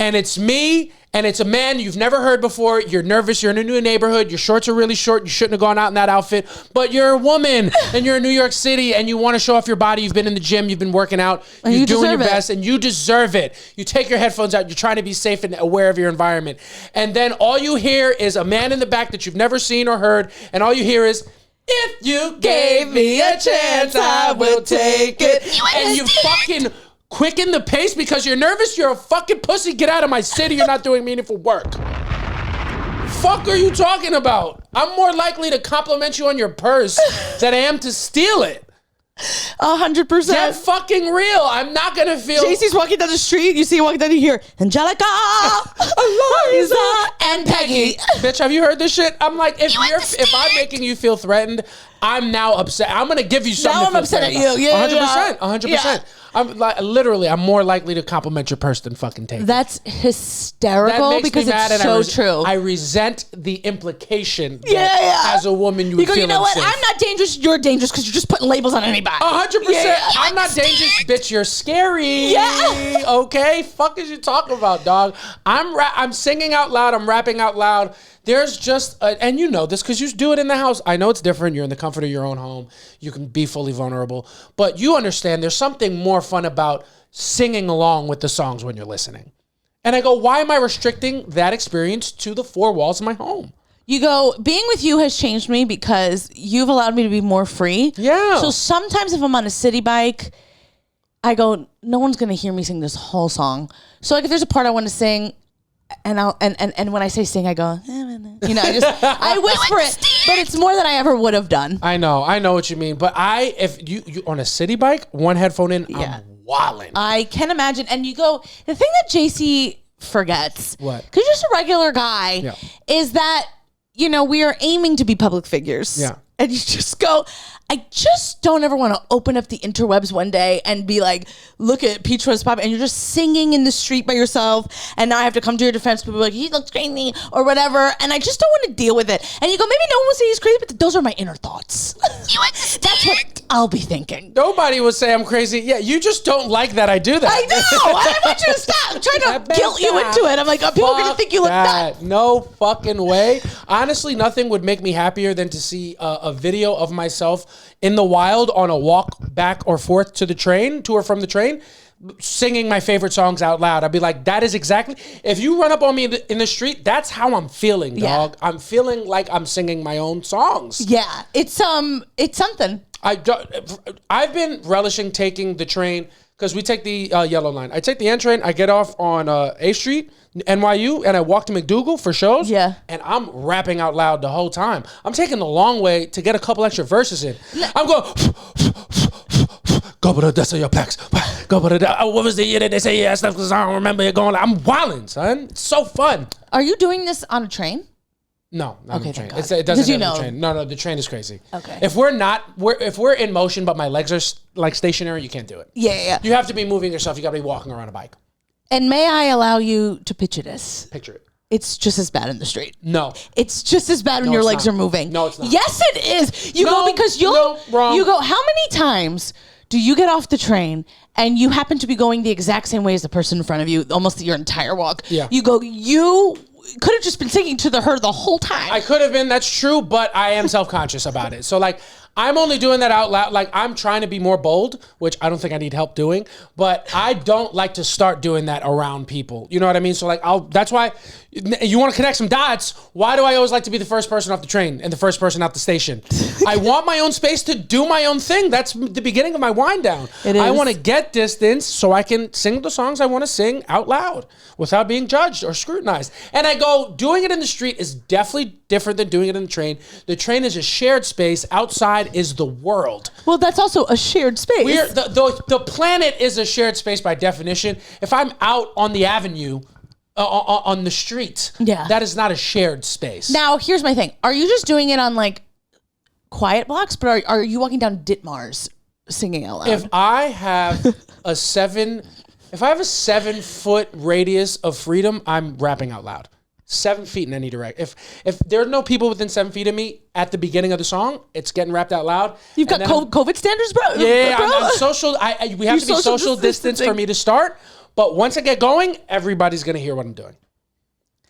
And it's me, and it's a man you've never heard before, you're nervous, you're in a new neighborhood, your shorts are really short, you shouldn't have gone out in that outfit, but you're a woman, and you're in New York City, and you want to show off your body, you've been in the gym, you've been working out, you're doing your best, and you deserve it. You take your headphones out, you're trying to be safe and aware of your environment. And then all you hear is a man in the back that you've never seen or heard, and all you hear is, if you gave me a chance, I will take it. And you fucking quicken the pace because you're nervous, you're a fucking pussy, get out of my city, you're not doing meaningful work. Fuck are you talking about? I'm more likely to compliment you on your purse than I am to steal it. 100%. Get fucking real. I'm not gonna feel. JC's walking down the street. You see him walking down, you hear Angelica, Eliza, and Peggy. Bitch, have you heard this shit? I'm like, if I'm making you feel threatened, I'm now upset. I'm gonna give you something. Now I'm upset at you. Yeah, 100%. 100%. I'm like, literally, I'm more likely to compliment your purse than fucking take it. That's hysterical because it's so true. I resent the implication that as a woman you would feel you know unsafe. what? I'm not dangerous. You're dangerous because you're just putting labels on anybody. 100%. I'm not dangerous, bitch. You're scary. Yeah. Okay. Fuck is you talking about, dog? I'm singing out loud. I'm rapping out loud. There's just, and you know this because you do it in the house. I know it's different. You're in the comfort of your own home. You can be fully vulnerable. But you understand there's something more fun about singing along with the songs when you're listening. And I go, why am I restricting that experience to the four walls of my home? You go, being with you has changed me because you've allowed me to be more free. Yeah. So sometimes if I'm on a city bike, I go, no one's going to hear me sing this whole song. So like if there's a part I want to sing, and when I say sing, I go, you know, I whisper it, but it's more than I ever would have done. I know what you mean. But if you on a city bike, one headphone in, I'm wilding. I can imagine. And you go, the thing that JC forgets, what? Because you're just a regular guy, is that, you know, we are aiming to be public figures. Yeah. And you just go, I just don't ever want to open up the interwebs one day and be like, look at Peach Rose Pop, and you're just singing in the street by yourself, and now I have to come to your defense. People are like, he looks crazy or whatever, and I just don't want to deal with it. And you go, maybe no one will say he's crazy, but those are my inner thoughts. That's what I'll be thinking. Nobody would say I'm crazy. Yeah, you just don't like that I do that. I know. I want you to stop. I'm trying to guilt you into it. I'm like, oh, people are going to think you look nuts. No fucking way. Honestly, nothing would make me happier than to see a video of myself in the wild on a walk back or forth to or from the train, singing my favorite songs out loud. I'd be like, that is exactly, if you run up on me in the street, that's how I'm feeling, dog. I'm feeling like I'm singing my own songs. Yeah, it's something. I've been relishing taking the train because we take the yellow line. I take the N train. I get off on A Street, NYU, and I walk to McDougal for shows. Yeah. And I'm rapping out loud the whole time. I'm taking the long way to get a couple extra verses in. I'm going, go to the your packs. Go to the, what was the year that they say yeah stuff because I don't remember it going. I'm wilding, son. It's so fun. Are you doing this on a train? No, not on the train. God. It doesn't have the train. No, the train is crazy. Okay. If we're in motion, but my legs are like stationary, you can't do it. Yeah. You have to be moving yourself. You got to be walking around a bike. And may I allow you to picture this? Picture it. It's just as bad in the street. No. It's just as bad when your legs are moving. No, it's not. Yes, it is. You go because wrong. You go, how many times do you get off the train and you happen to be going the exact same way as the person in front of you almost your entire walk? Yeah. You go, you could have just been singing to her the whole time. I could have been, that's true, but I am self-conscious about it. So like, I'm only doing that out loud. Like, I'm trying to be more bold, which I don't think I need help doing, but I don't like to start doing that around people. You know what I mean? So like, that's why you want to connect some dots. Why do I always like to be the first person off the train and the first person out the station? I want my own space to do my own thing. That's the beginning of my wind down. It is. I want to get distance so I can sing the songs I want to sing out loud without being judged or scrutinized. And I go, doing it in the street is definitely different than doing it in the train. The train is a shared space. Outside is the world. Well, that's also a shared space. The planet is a shared space by definition. If I'm out on the avenue, on the street, that is not a shared space. Now, here's my thing. Are you just doing it on like quiet blocks, but are you walking down Ditmars singing out loud? If I have a 7-foot radius of freedom, I'm rapping out loud. 7 feet in any direction. If there are no people within 7 feet of me at the beginning of the song, it's getting rapped out loud. You've got COVID standards, bro. Yeah, I'm social. We have to be social distance for me to start. But once I get going, everybody's gonna hear what I'm doing.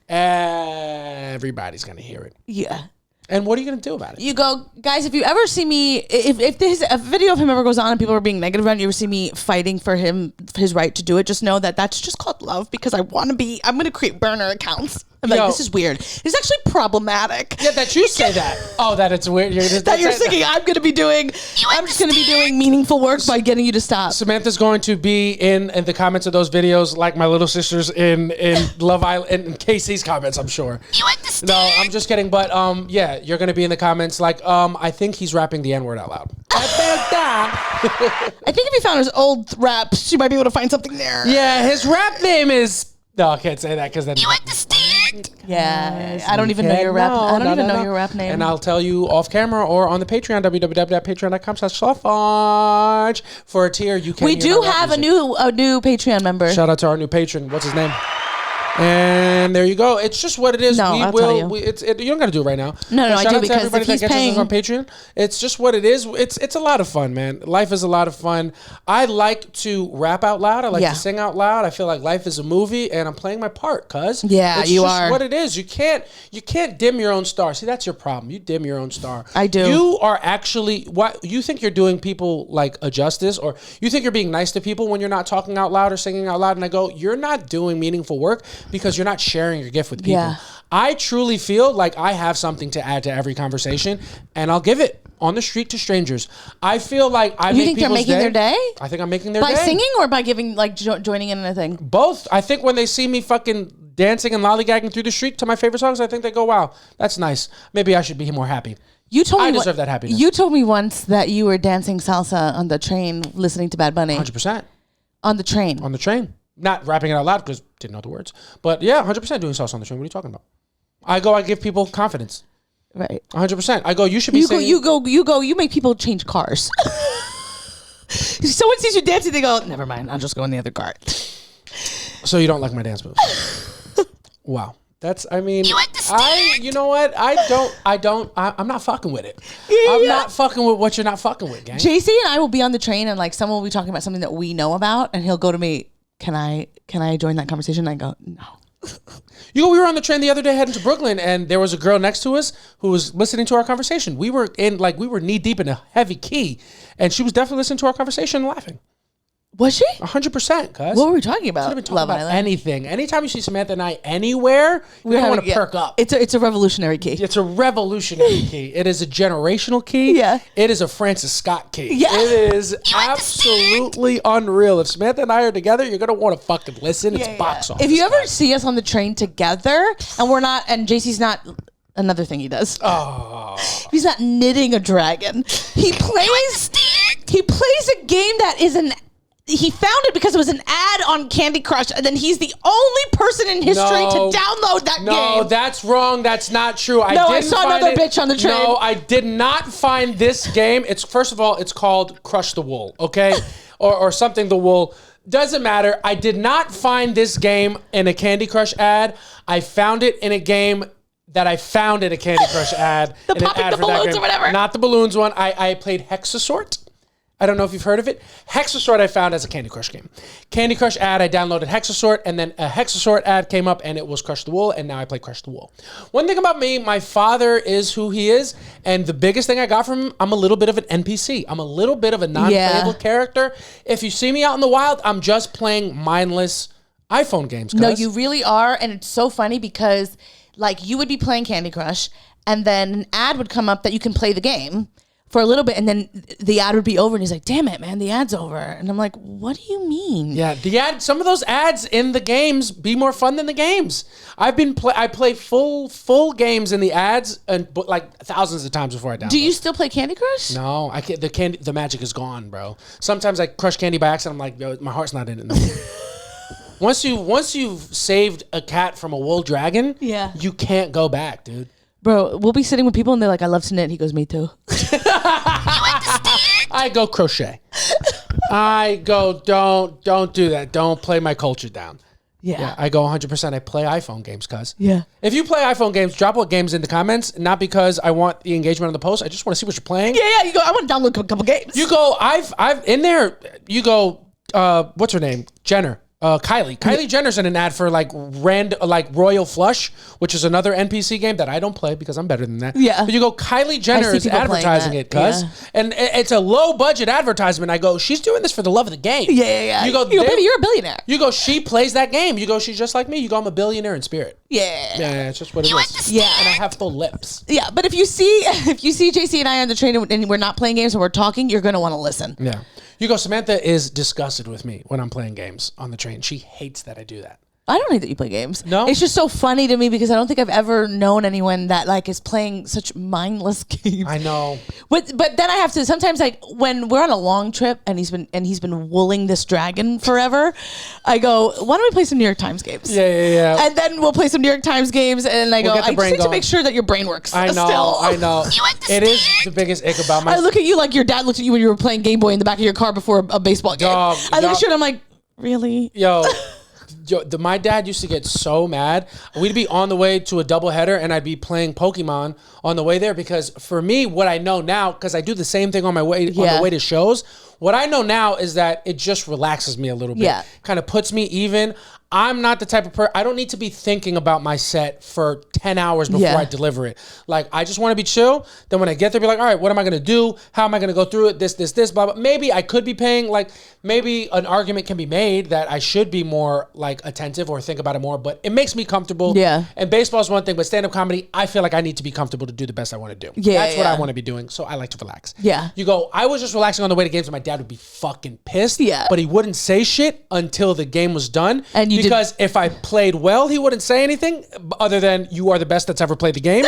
Everybody's gonna hear it. Yeah. And what are you gonna do about it? You go, guys. If you ever see me, if this a video of him ever goes on and people are being negative about it, you ever see me fighting for his right to do it, just know that that's just called love because I'm gonna create burner accounts. I'm like, this is weird. It's actually problematic. Yeah, that you say that. Oh, that it's weird. You're thinking I'm just gonna be doing meaningful work by getting you to stop. Samantha's going to be in the comments of those videos, like my little sisters in Love Island, in Casey's comments, I'm sure. You understand? No, I'm just kidding. But yeah, you're gonna be in the comments like, I think he's rapping the N-word out loud. I think if you found his old raps, you might be able to find something there. Yeah, his rap name is. No, I can't say that because then. You understand? Yeah, I don't even know your rap. I don't even know your rap name. And I'll tell you off camera or on the Patreon, www.patreon.com/sausage. For a tier, you can. We do have a new Patreon member. Shout out to our new patron. What's his name? And there you go. It's just what it is. No, I'll tell you. You don't got to do it right now. No, I do out to because everybody if he's that gets paying us on Patreon. It's just what it is. It's a lot of fun, man. Life is a lot of fun. I like to rap out loud. I like to sing out loud. I feel like life is a movie, and I'm playing my part. Cause it's just are what it is. You can't dim your own star. See, that's your problem. You dim your own star. I do. You are actually what you think you're doing people like a justice, or you think you're being nice to people when you're not talking out loud or singing out loud. And I go, you're not doing meaningful work because you're not sharing your gift with people. Yeah. I truly feel like I have something to add to every conversation, and I'll give it on the street to strangers. I feel like I You think they're making their day? I think I'm making their by day. By singing or by giving, like, joining in anything? Both. I think when they see me fucking dancing and lollygagging through the street to my favorite songs, I think they go, wow, that's nice. Maybe I should be more happy. I deserve that happiness. You told me once that you were dancing salsa on the train listening to Bad Bunny. 100%. On the train. On the train. Not rapping it out loud because didn't know the words. But yeah, 100% doing salsa on the train. What are you talking about? I give people confidence. Right. 100%. I go, you should be singing. You make people change cars. Someone sees you dancing, they go, never mind, I'll just go in the other car. So you don't like my dance moves? Wow. You know what? I'm not fucking with it. I'm not fucking with what you're not fucking with, gang. JC and I will be on the train and like someone will be talking about something that we know about and he'll go to me, can I join that conversation? And I go, no. We were on the train the other day heading to Brooklyn and there was a girl next to us who was listening to our conversation. We were knee deep in a heavy key and she was definitely listening to our conversation and laughing. Was she? 100%, cuz. What were we talking about? Could have been talking about anything. Anytime you see Samantha and I anywhere, we want to perk up. It's a revolutionary key. It's a revolutionary key. It is a generational key. Yeah. It is a Francis Scott key. Yeah. It is absolutely unreal. If Samantha and I are together, you're going to want to fucking listen. It's box office. If you ever see us on the train together and we're not, and JC's not, another thing he does. Oh. He's not knitting a dragon. He plays a game that is he found it because it was an ad on Candy Crush, and then he's the only person in history to download that game. No, that's wrong. That's not true. I saw another bitch on the train. No, I did not find this game. First of all, it's called Crush the Wool, okay? or something the wool. Doesn't matter. I did not find this game in a Candy Crush ad. I found it in a game that I found in a Candy Crush ad. Popping the balloons or whatever. Not the balloons one. I played Hexasort. I don't know if you've heard of it. Hexasort I found as a Candy Crush game. Candy Crush ad, I downloaded Hexasort, and then a Hexasort ad came up, and it was Crush the Wool, and now I play Crush the Wool. One thing about me, my father is who he is, and the biggest thing I got from him, I'm a little bit of an NPC. I'm a little bit of a non-playable character. If you see me out in the wild, I'm just playing mindless iPhone games. No, you really are, and it's so funny because like you would be playing Candy Crush, and then an ad would come up that you can play the game for a little bit, and then the ad would be over, and he's like, damn it, man, the ad's over. And I'm like, what do you mean? Yeah, some of those ads in the games be more fun than the games. I play full games in the ads, and like thousands of times before I download. Do you still play Candy Crush? No, I can't. The magic is gone, bro. Sometimes I crush candy by accident. I'm like, yo, my heart's not in it no more. Once you've saved a cat from a wool dragon, you can't go back, dude. Bro, we'll be sitting with people and they're like, I love to knit. He goes, me too. I go crochet. I go, don't do that. Don't play my culture down. Yeah. I go 100%. I play iPhone games, cuz. Yeah. If you play iPhone games, drop what games in the comments. Not because I want the engagement on the post. I just want to see what you're playing. Yeah. You go, I want to download a couple games. You go, I've in there, you go, what's her name? Jenner. Kylie Jenner's in an ad for like Royal Flush, which is another NPC game that I don't play because I'm better than that. Yeah. But you go, Kylie Jenner is advertising it, cuz. Yeah. And it's a low budget advertisement. I go, she's doing this for the love of the game. Yeah. You go, baby, you're a billionaire. You go, she plays that game. You go, she's just like me. You go, I'm a billionaire in spirit. Yeah, it's just what it is. Yeah. And I have full lips. Yeah, but if you see JC and I on the train and we're not playing games and we're talking, you're gonna want to listen. Yeah. You go, Samantha is disgusted with me when I'm playing games on the train. She hates that I do that. I don't hate that you play games. No? It's just so funny to me because I don't think I've ever known anyone that like is playing such mindless games. I know. But then I have to sometimes like when we're on a long trip and he's been wooling this dragon forever, I go, why don't we play some New York Times games? Yeah. And then we'll play some New York Times games and I go, I just need to make sure that your brain works. I know. It is the biggest ick about my... I look at you like your dad looked at you when you were playing Game Boy in the back of your car before a baseball game. I look at you and I'm like, really? Yo, my dad used to get so mad. We'd be on the way to a doubleheader and I'd be playing Pokemon on the way there because for me, what I know now, because I do the same thing on the way to shows, what I know now is that it just relaxes me a little bit. Yeah. Kind of puts me even. I'm not the type of person, I don't need to be thinking about my set for 10 hours before I deliver it. Like, I just want to be chill. Then when I get there, be like, all right, what am I going to do? How am I going to go through it? This, blah, blah. Maybe I could be paying, like, maybe an argument can be made that I should be more, like, attentive or think about it more, but it makes me comfortable. Yeah. And baseball is one thing, but stand-up comedy, I feel like I need to be comfortable to do the best I want to do. Yeah. That's what I want to be doing, so I like to relax. Yeah. You go, I was just relaxing on the way to games and my dad would be fucking pissed. Yeah. But he wouldn't say shit until the game was done. And because if I played well, he wouldn't say anything other than you are the best that's ever played the game.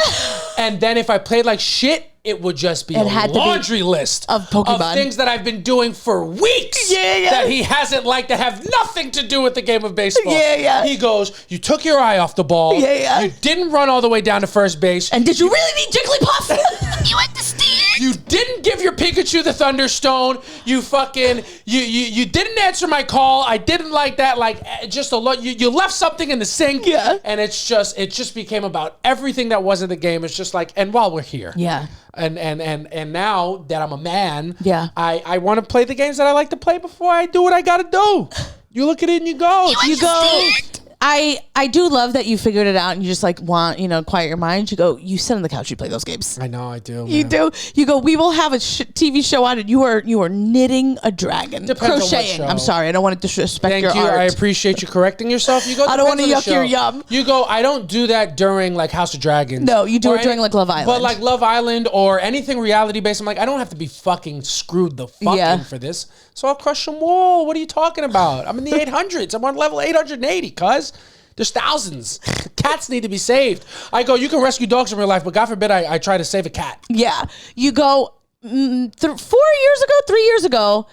And then if I played like shit, it would just be a laundry list of Pokemon. Of things that I've been doing for weeks that he hasn't liked that have nothing to do with the game of baseball. Yeah. He goes, you took your eye off the ball. Yeah. You didn't run all the way down to first base. And did you really need Jigglypuff? You understand? You didn't give your Pikachu sent you the Thunderstone. You fucking you didn't answer my call. I didn't like that. Like just a lot. You left something in the sink. Yeah. And it just became about everything that wasn't the game. It's just like, and while we're here. Yeah. And now that I'm a man, yeah, I want to play the games that I like to play before I do what I gotta do. You look at it and you go. You go. I do love that you figured it out and you just like want, quiet your mind. You go, you sit on the couch, you play those games. I know, I do. You do. You go, we will have a TV show on and you are knitting a dragon. Depends crocheting. I'm sorry, I don't want to disrespect your art. I appreciate you correcting yourself. You go. I don't want to yuck your yum. You go, I don't do that during like House of Dragons. No, you do it during like Love Island. But like Love Island or anything reality based, I'm like, I don't have to be fucking screwed the fuck in for this. So I'll crush some wool. What are you talking about? I'm in the 800s. I'm on level 880, cuz. There's thousands. Cats need to be saved. I go, you can rescue dogs in real life, but God forbid I try to save a cat. Yeah. You go, 3 years ago,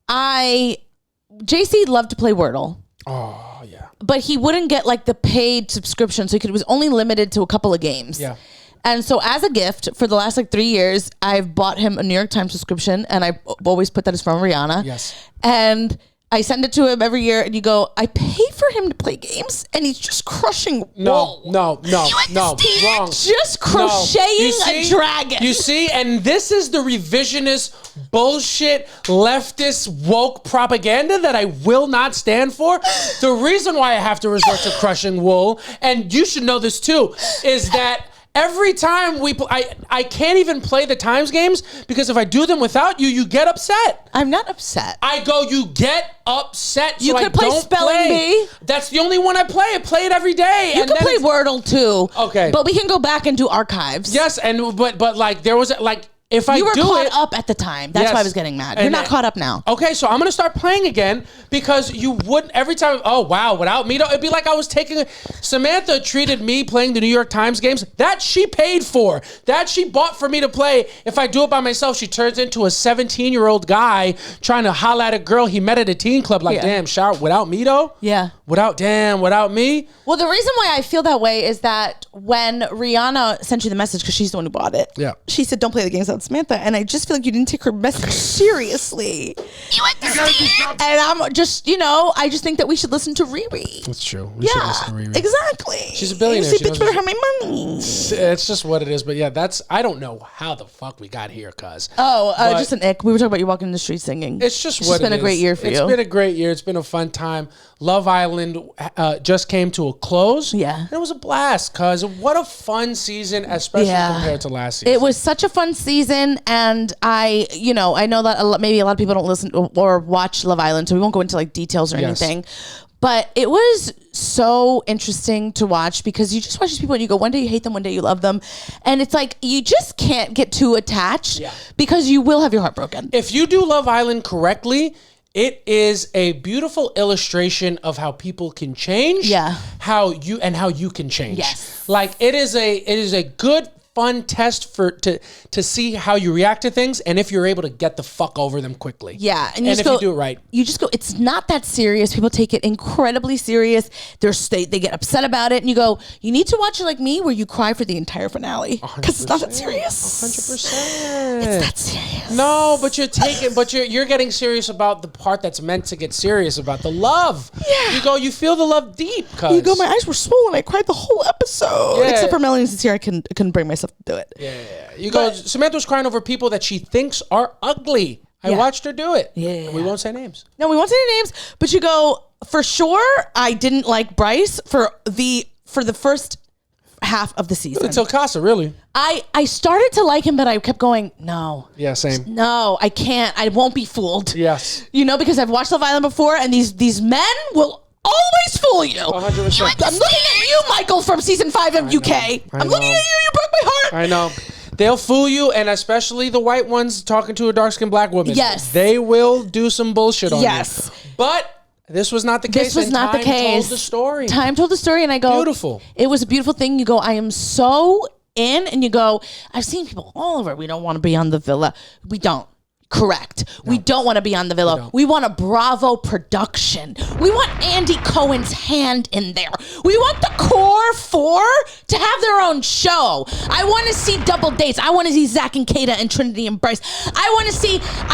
JC loved to play Wordle. Oh, yeah. But he wouldn't get like the paid subscription, so it was only limited to a couple of games. Yeah. And so as a gift for the last like 3 years, I've bought him a New York Times subscription, and I always put that as from Rihanna. Yes. And I send it to him every year, and you go, I pay for him to play games, and he's just crushing wool. No, wrong. Just crocheting a dragon. You see, and this is the revisionist bullshit, leftist, woke propaganda that I will not stand for. The reason why I have to resort to crushing wool, and you should know this too, is that every time I can't even play the times games because if I do them without you, you get upset. I'm not upset. I go, you get upset. You so could play Spelling Bee. That's the only one I play. I play it every day. You can play Wordle too. Okay, but we can go back and do archives. Yes, and but like there was like. If I you were do caught it, up at the time. That's why I was getting mad. You're not caught up now. Okay, so I'm going to start playing again because you wouldn't every time. Oh, wow. Without me, it'd be like I was taking. Samantha treated me playing the New York Times games that she paid for, that she bought for me to play. If I do it by myself, she turns into a 17-year-old guy trying to holla at a girl he met at a teen club. Like, damn, shout, without me, though? Yeah. Without me? Well, the reason why I feel that way is that when Rihanna sent you the message, because she's the one who bought it, she said, don't play the games without Samantha. And I just feel like you didn't take her message seriously. And I'm just, I just think that we should listen to Riri. That's true. We should listen to Riri. Exactly. She's a billionaire. She bitch better have my money. It's just what it is. But yeah, I don't know how the fuck we got here, cuz. Just an ick. We were talking about you walking in the street singing. It's just what it is. It's been a great year for you. It's been a great year. It's been a fun time. Love Island just came to a close. Yeah. And it was a blast, cuz. What a fun season, especially compared to last season. It was such a fun season, and I know that maybe a lot of people don't listen or watch Love Island, so we won't go into like details or anything. But it was so interesting to watch because you just watch these people and you go, one day you hate them, one day you love them. And it's like, you just can't get too attached because you will have your heart broken. If you do Love Island correctly, it is a beautiful illustration of how people can change. How you can change. Yes. Like it is a good fun test to see how you react to things and if you're able to get the fuck over them quickly. Yeah. And if you do it right. You just go, it's not that serious. People take it incredibly serious. They get upset about it. And you go, you need to watch it like me where you cry for the entire finale. Because it's not that serious. 100%. It's that serious. No, but you're getting serious about the part that's meant to get serious about, the love. Yeah. You feel the love deep. You go, my eyes were swollen. I cried the whole episode. Yeah. Except for Melanie since here I couldn't bring myself to do it. Yeah. You go, Samantha was crying over people that she thinks are ugly. I watched her do it. Yeah. And we won't say names. No, we won't say any names. But you go, for sure, I didn't like Bryce for the first half of the season. Until Casa, really. I started to like him, but I kept going, no. Yeah, same. No, I can't. I won't be fooled. Yes. Because I've watched Love Island before, and these men will always fool you. 100%. I'm looking at you, Michael, from season 5 of UK. I'm looking at you. You broke my heart. I know. They'll fool you, and especially the white ones talking to a dark-skinned black woman. Yes. They will do some bullshit on you. Yes. But this was not the case. This was not the case. Time told the story. Time told the story, and I go, beautiful. It was a beautiful thing. You go, I am so in, and you go, I've seen people all over. We don't want to be on the villa. We don't. Correct. No. We don't want to be on the Villa. We want a Bravo production. We want Andy Cohen's hand in there. We want the core four to have their own show. I want to see double dates. I want to see Zach and Kata and Trinity and Bryce. I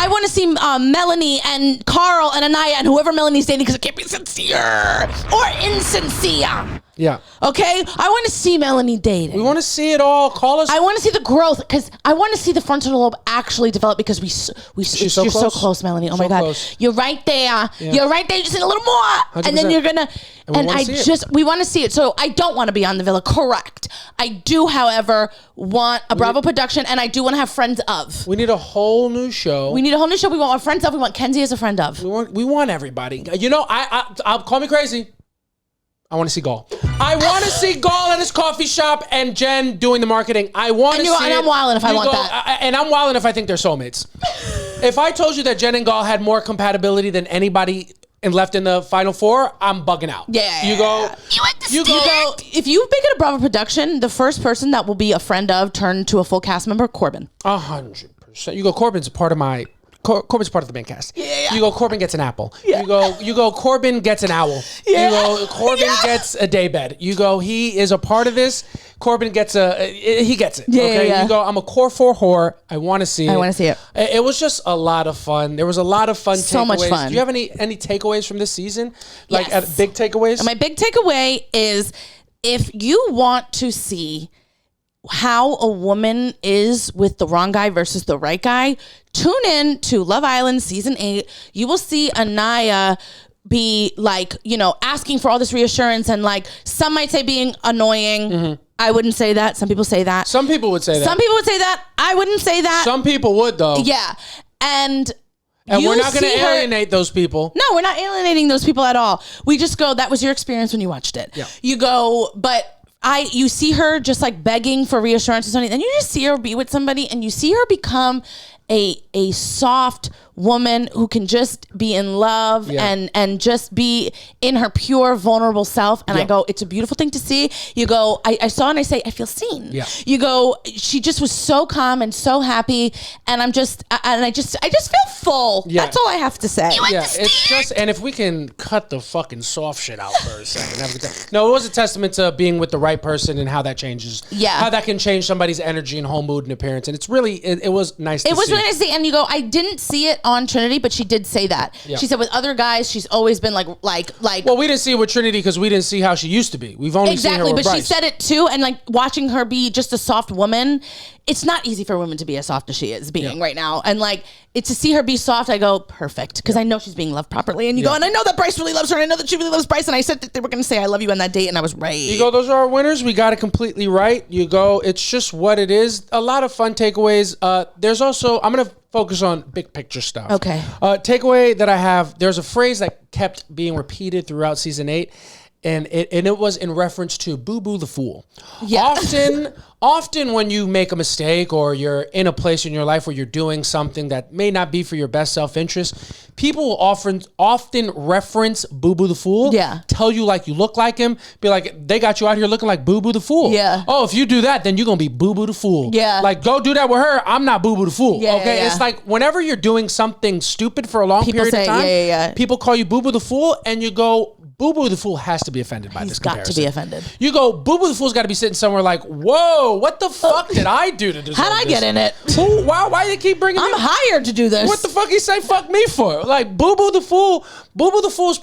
want to see Melanie and Carl and Anaya and whoever Melanie's dating because it can't be sincere or insincere. Yeah. Okay? I want to see Melanie dating. We want to see it all. Call us. I want to see the growth because I want to see the frontal lobe actually develop because you're so close, Melanie. Oh my God. Close. You're right there. Yeah. You're right there. You just need a little more. 100%. And then you're going to, we want to see it. So I don't want to be on the Villa. Correct. I do, however, want a Bravo production and I do want to have friends of. We need a whole new show. We want our friends of. We want Kenzie as a friend of. We want everybody. You know, I'll call me crazy. I want to see Gaul. I want to see Gaul at his coffee shop and Jen doing the marketing. I want to see it. And I'm wildin' if I want that. And I'm wildin' if I think they're soulmates. If I told you that Jen and Gaul had more compatibility than anybody left in the final four, I'm bugging out. Yeah. You go. If you make it a Bravo production, the first person that will be a friend of turn to a full cast member, Corbin. 100%. You go. Corbin's part of the main cast. Yeah. You go, Corbin gets an apple. Yeah. You go, Corbin gets an owl. Yeah. You go, Corbin gets a daybed. You go, he is a part of this. Corbin gets he gets it. Yeah, okay. Yeah. You go, I'm a core 4 whore. I want to see it. It was just a lot of fun. There was a lot of fun. So much fun. Do you have any takeaways from this season? Like big takeaways? My big takeaway is if you want to see how a woman is with the wrong guy versus the right guy, tune in to Love Island season 8. You will see Anaya be like, asking for all this reassurance and like some might say being annoying. Mm-hmm. I wouldn't say that. Some people say that. Some people would say that. Some people would say that. I wouldn't say that. Some people would though. Yeah. And we're not going to alienate those people. No, we're not alienating those people at all. We just go, that was your experience when you watched it. Yeah. You go, but you see her just like begging for reassurance or something, then you just see her be with somebody and you see her become a soft woman who can just be in love and just be in her pure vulnerable self. And I go, it's a beautiful thing to see. You go, I saw and I say, I feel seen. Yeah. You go, she just was so calm and so happy. And I just feel full. Yeah. That's all I have to say. It's just, and if we can cut the fucking soft shit out for a second. No, it was a testament to being with the right person and how that changes. Yeah. How that can change somebody's energy and whole mood and appearance. And it's really, it was nice to see. It was really nice to see. And you go, I didn't see it on Trinity, but she did say that. Yeah. She said with other guys, she's always been like. Well, we didn't see it with Trinity because we didn't see how she used to be. We've only seen her with Bryce. But she said it too, and like watching her be just a soft woman. It's not easy for women to be as soft as she is being right now, and like it's to see her be soft. I go perfect because I know she's being loved properly, and you go, and I know that Bryce really loves her, and I know that she really loves Bryce, and I said that they were going to say I love you on that date, and I was right. You go, those are our winners. We got it completely right. You go, it's just what it is. A lot of fun takeaways. There's also I'm gonna focus on big picture stuff. Okay. Takeaway that I have. There's a phrase that kept being repeated throughout season 8. And it was in reference to Boo Boo the Fool. Yeah. Often when you make a mistake or you're in a place in your life where you're doing something that may not be for your best self-interest, people will often reference Boo Boo the Fool. Yeah. Tell you like you look like him. Be like, they got you out here looking like Boo Boo the Fool. Yeah. Oh, if you do that, then you're going to be Boo Boo the Fool. Yeah. Like, go do that with her. I'm not Boo Boo the Fool. Yeah, okay? yeah. It's like whenever you're doing something stupid for a long period of time, people call you Boo Boo the Fool and you go, Boo Boo the Fool has to be offended by this comparison. He's got to be offended. You go, Boo Boo the Fool's got to be sitting somewhere like, whoa, what the fuck did I do to deserve How'd I get in it? Why do they keep bringing me? I'm hired to do this. What the fuck he say fuck me for? Like, Boo Boo the Fool was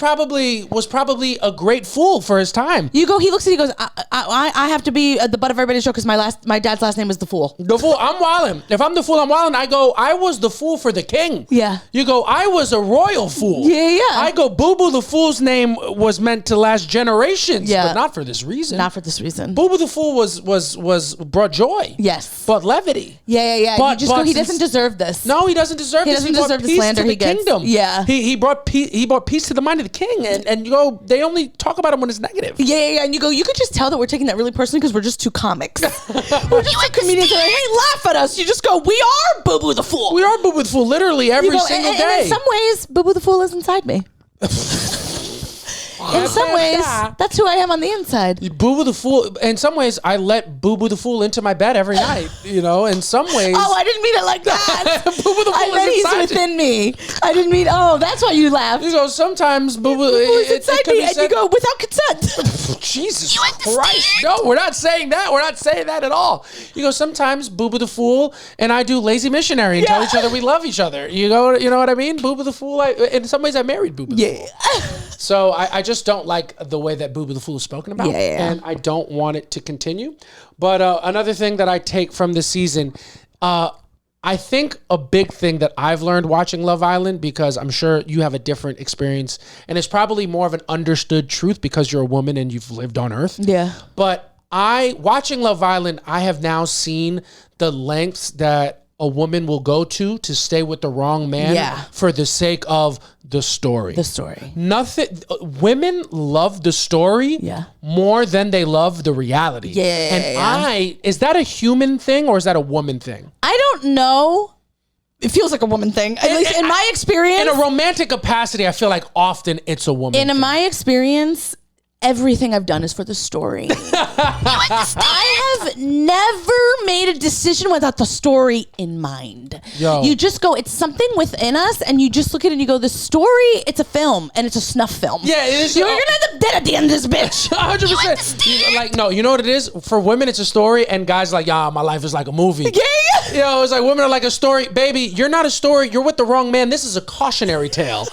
probably a great fool for his time. You go, he looks at you, he goes, I have to be the butt of everybody's joke because my dad's last name is the Fool. The Fool, I'm wildin'. If I'm the Fool, I'm wildin'. I go, I was the fool for the king. Yeah. You go, I was a royal fool. Yeah. I go, Boo Boo the Fool's name was meant to last generations, but not for this reason. Not for this reason. Boo Boo the Fool was brought joy. Yes. But levity. Yeah. But, you just go, he doesn't deserve this. No, he doesn't deserve this. He doesn't deserve the slander he gets. Kingdom. Yeah. He brought peace to the mind of the king, and you go, they only talk about him when it's negative. Yeah. And you go, you could just tell that we're taking that really personally because we're just two comics. We're just two comedians that are like, hey, laugh at us. You just go, we are Boo Boo the Fool. We are Boo Boo the Fool, literally every single day. And in some ways, Boo Boo the Fool is inside me. In some ways, that's who I am on the inside. Boo Boo the Fool. In some ways, I let Boo Boo the Fool into my bed every night. In some ways. Oh, I didn't mean it like that. Boo Boo the Fool is inside within me. I didn't mean, oh, that's why you laughed. You go, sometimes boo-boo It's inside me, and you go, without consent. Jesus Christ. No, we're not saying that. We're not saying that at all. You go, sometimes Boo-Boo the Fool and I do lazy missionary and tell each other we love each other. You know what I mean? Boo-Boo the Fool, in some ways I married Boo-Boo the Fool. So I just don't like the way that Boo-Boo the Fool is spoken about. And I don't want it to continue. But another thing that I take from this season, I think a big thing that I've learned watching Love Island, because I'm sure you have a different experience, and it's probably more of an understood truth because you're a woman and you've lived on Earth. Yeah. But watching Love Island, I have now seen the lengths that a woman will go to stay with the wrong man for the sake of the story. The story. Women love the story more than they love the reality. Is that a human thing or is that a woman thing? I don't know. It feels like a woman thing. At least in my experience. In a romantic capacity, I feel like often it's a woman thing. In my experience, everything I've done is for the story. I have never made a decision without the story in mind. You just go, it's something within us, and you just look at it and you go, the story, it's a film, and it's a snuff film. Yeah, it is. You're gonna end up dead at the end of this bitch. 100%. No, you know what it is? For women, it's a story, and guys are like, yeah, my life is like a movie. It's like women are like a story. Baby, you're not a story. You're with the wrong man. This is a cautionary tale.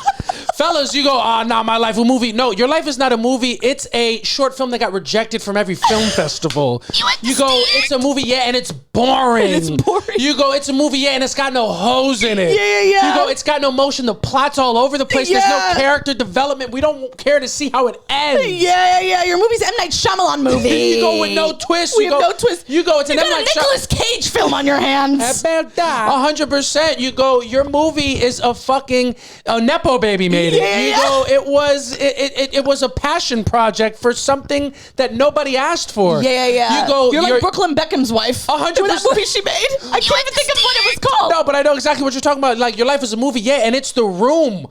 Fellas, you go, nah, my life a movie. No, your life is not a movie. It's a short film that got rejected from every film festival. You go, it's a movie, and it's boring. You go, it's a movie, and it's got no hoes in it. You go, it's got no motion. The plot's all over the place. There's no character development. We don't care to see how it ends. Your movie's M. Night Shyamalan movie. You go with no twist. We have no twist. You go, it's an M. Night Nicolas Cage film on your hands. 100%. You go, your movie is a fucking Nepo baby made it. You go, it was a passion project for something that nobody asked for. You go, you're like Brooklyn Beckham's wife. 100%. That movie she made. I can't even think of what it was called. No, but I know exactly what you're talking about. Like, your life is a movie, and it's The Room.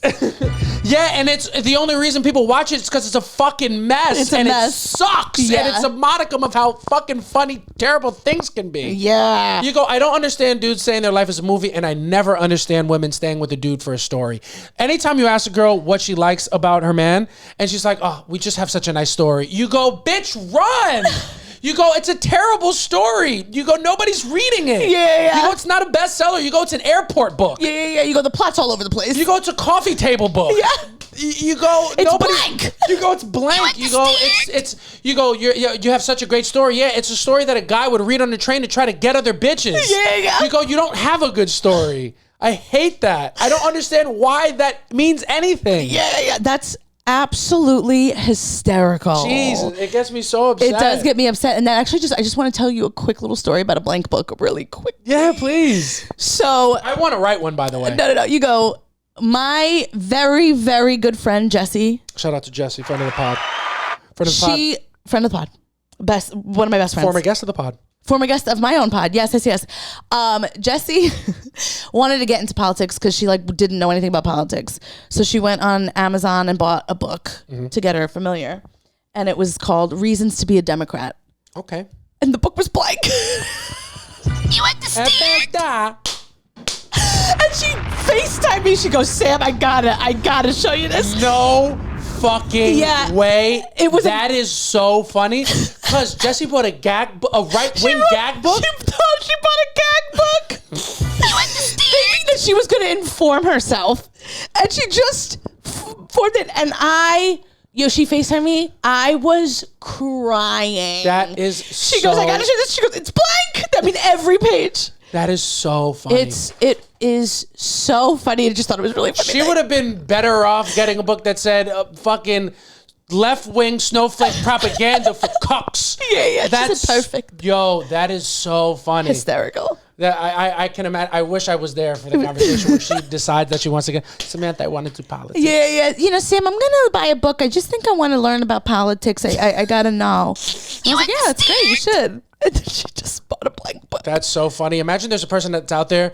And it's the only reason people watch it is because it's a fucking mess. It sucks. And it's a modicum of how fucking funny, terrible things can be. You go, I don't understand dudes saying their life is a movie, and I never understand women staying with a dude for a story. Anytime you ask a girl what she likes about her man, and she's like, oh, we just have such a nice story. You go, bitch, run! You go, it's a terrible story. You go, nobody's reading it. You go, it's not a bestseller. You go, it's an airport book. You go, the plot's all over the place. You go, it's a coffee table book. You go, it's blank. You go, it's blank. You go, you have such a great story. It's a story that a guy would read on the train to try to get other bitches. You go, you don't have a good story. I hate that. I don't understand why that means anything. That's absolutely hysterical. Jesus, it gets me so upset. It does get me upset. And that actually I just want to tell you a quick little story about a blank book really quick. Yeah, please. So I want to write one, by the way. No. You go, my very, very good friend, Jessie. Shout out to Jessie, friend of the pod. Friend of the pod. One of my best friends. Former guest of the pod. Former guest of my own pod. Yes. Jessie wanted to get into politics because she didn't know anything about politics. So she went on Amazon and bought a book to get her familiar. And it was called Reasons to be a Democrat. Okay. And the book was blank. You understand? And she FaceTimed me. She goes, Sam, I gotta show you this. No fucking way. That is so funny. Because Jessie bought a right-wing gag book. She bought a gag book. Thinking that she was going to inform herself. And she just formed it. And she FaceTimed me. I was crying. That is She goes, I gotta show this. She goes, it's blank. I mean, every page. That is so funny. It is so funny. I just thought it was really funny. She would have been better off getting a book that said fucking left-wing snowflake propaganda for cucks. That's perfect. Yo, that is so funny. Hysterical. That I can imagine. I wish I was there for the conversation where she decides that she wants to get Samantha. I want to do politics. Sam, I'm gonna buy a book. I just think I want to learn about politics. I gotta know. I was like, yeah, that's great. You should. And then she just bought a blank book. That's so funny. Imagine there's a person that's out there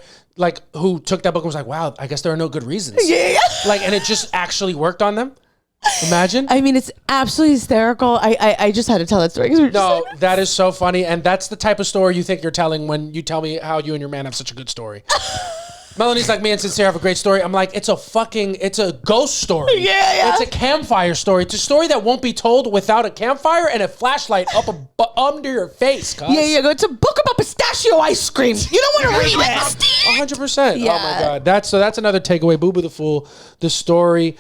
who took that book and was like, wow, I guess there are no good reasons. And it just actually worked on them. Imagine. I mean, it's absolutely hysterical. I just had to tell that story. No, that is so funny. And that's the type of story you think you're telling when you tell me how you and your man have such a good story. Melanie's like, me and Sincere have a great story. I'm like, it's a ghost story. Yeah. It's a campfire story. It's a story that won't be told without a campfire and a flashlight under your face, cuz. Yeah. It's a book about pistachio ice cream. You don't want to read it. 100%. Yeah. Oh my God. That's another takeaway. Boo Boo the Fool, the story.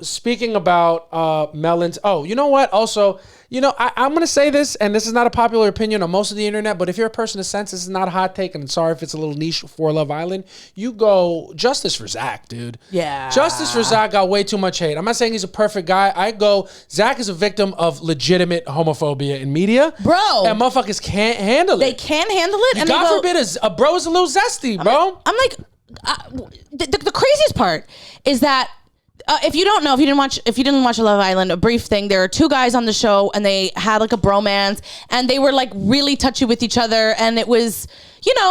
Speaking about Melons. Oh, you know what? Also, I'm going to say this, and this is not a popular opinion on most of the internet, but if you're a person of sense, this is not a hot take, and I'm sorry if it's a little niche for Love Island. You go justice for Zach, dude. Yeah. Justice for Zach got way too much hate. I'm not saying he's a perfect guy. I go, Zach is a victim of legitimate homophobia in media. Bro. And motherfuckers can't handle it. They can't handle it. And God forbid a bro is a little zesty, bro. I'm like, the craziest part is that if you don't know, if you didn't watch Love Island, a brief thing, there are two guys on the show and they had like a bromance and they were like really touchy with each other, and it was,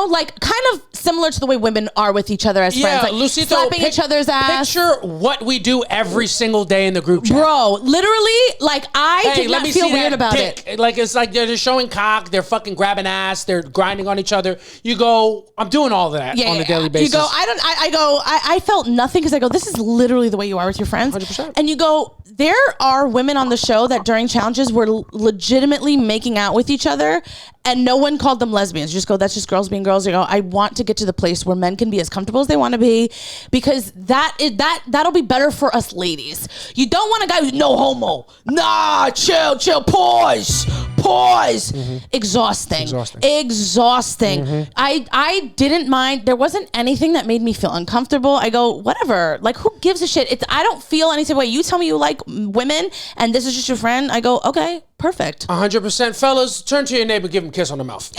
like kind of similar to the way women are with each other as friends, like Lucito, slapping each other's ass. Picture what we do every single day in the group chat. Bro, literally, like I did not feel weird about it. Like it's like they're just showing cock, they're fucking grabbing ass, they're grinding on each other. You go, I'm doing all that on a daily basis. You go, I felt nothing because I go, this is literally the way you are with your friends. 100%. And you go, there are women on the show that during challenges were legitimately making out with each other and no one called them lesbians. You just go, that's just girls being girls. You go, I want to get to the place where men can be as comfortable as they want to be, because that'll be better for us ladies. You don't want a guy who's no homo. Nah, chill, pause. Mm-hmm. Exhausting. Mm-hmm. I didn't mind. There wasn't anything that made me feel uncomfortable. I go, whatever. Like, who gives a shit? I don't feel any type of way. You tell me you like women and this is just your friend. I go, okay, perfect. 100%. Fellas, turn to your neighbor, give him a kiss on the mouth.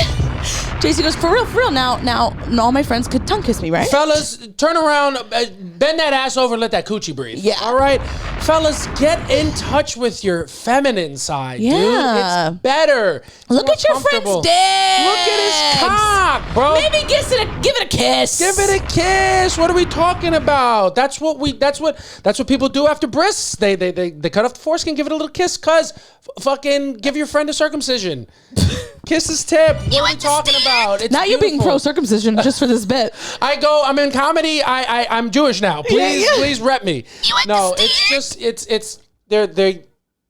JC goes, for real. Now all my friends could tongue kiss me, right? Fellas, turn around, bend that ass over, let that coochie breathe. Yeah. All right? Fellas, get in touch with your feminine side, dude. It's better. Look at your friend's dick. Look at his cock, bro. Maybe give it a kiss. Give it a kiss. What are we talking about? That's what people do after brists. They cut off the foreskin, give it a little kiss, cuz fucking give your friend a circumcision. Kiss his tip. What are we talking about? It's now you're being pro circumcision just for this bit. I'm in comedy. I'm Jewish now. Please rep me. No, it's just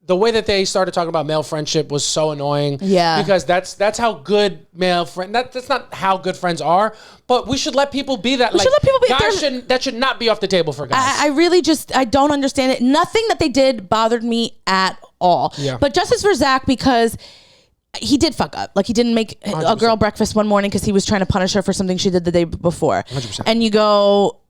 the way that they started talking about male friendship was so annoying. Yeah. Because that's how good male friend. That's not how good friends are. But we should let people be that. Guys that should not be off the table for guys. I really I don't understand it. Nothing that they did bothered me at all. Yeah. But justice for Zach, because he did fuck up. Like, he didn't make 100%. A girl breakfast one morning because he was trying to punish her for something she did the day before. 100%. And you go,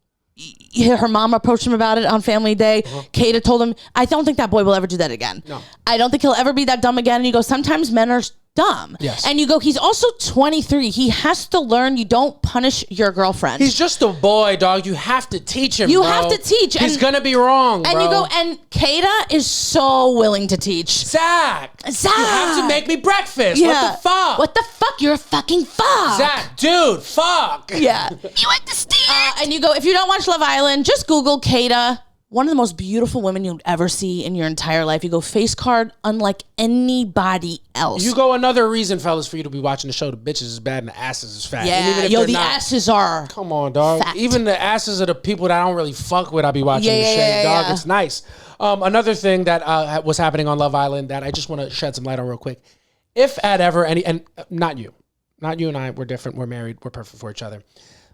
her mom approached him about it on family day. Kata told him, I don't think that boy will ever do that again. No. I don't think he'll ever be that dumb again. And you go, sometimes men are dumb. Yes. And you go, he's also 23. He has to learn you don't punish your girlfriend. He's just a boy, dog. You have to teach him, You bro. have to teach. He's going to be wrong, and bro. you go, and Kata is so willing to teach. Zach. You have to make me breakfast. Yeah. What the fuck? What the fuck? You're a fucking fuck. Zach, dude, fuck. Yeah. You understand? And you go, if you don't watch Love Island, just Google Kata. One of the most beautiful women you'll ever see in your entire life. You go, face card unlike anybody else. You go, another reason, fellas, for you to be watching the show. The bitches is bad and the asses is fat. Yeah, And even if the asses are. Come on, dog. fat. Even the asses of the people that I don't really fuck with, I be watching the shit, dog. Yeah. It's nice. Another thing that was happening on Love Island that I just want to shed some light on real quick. If at ever any, and not you and I, we're different, we're married, we're perfect for each other.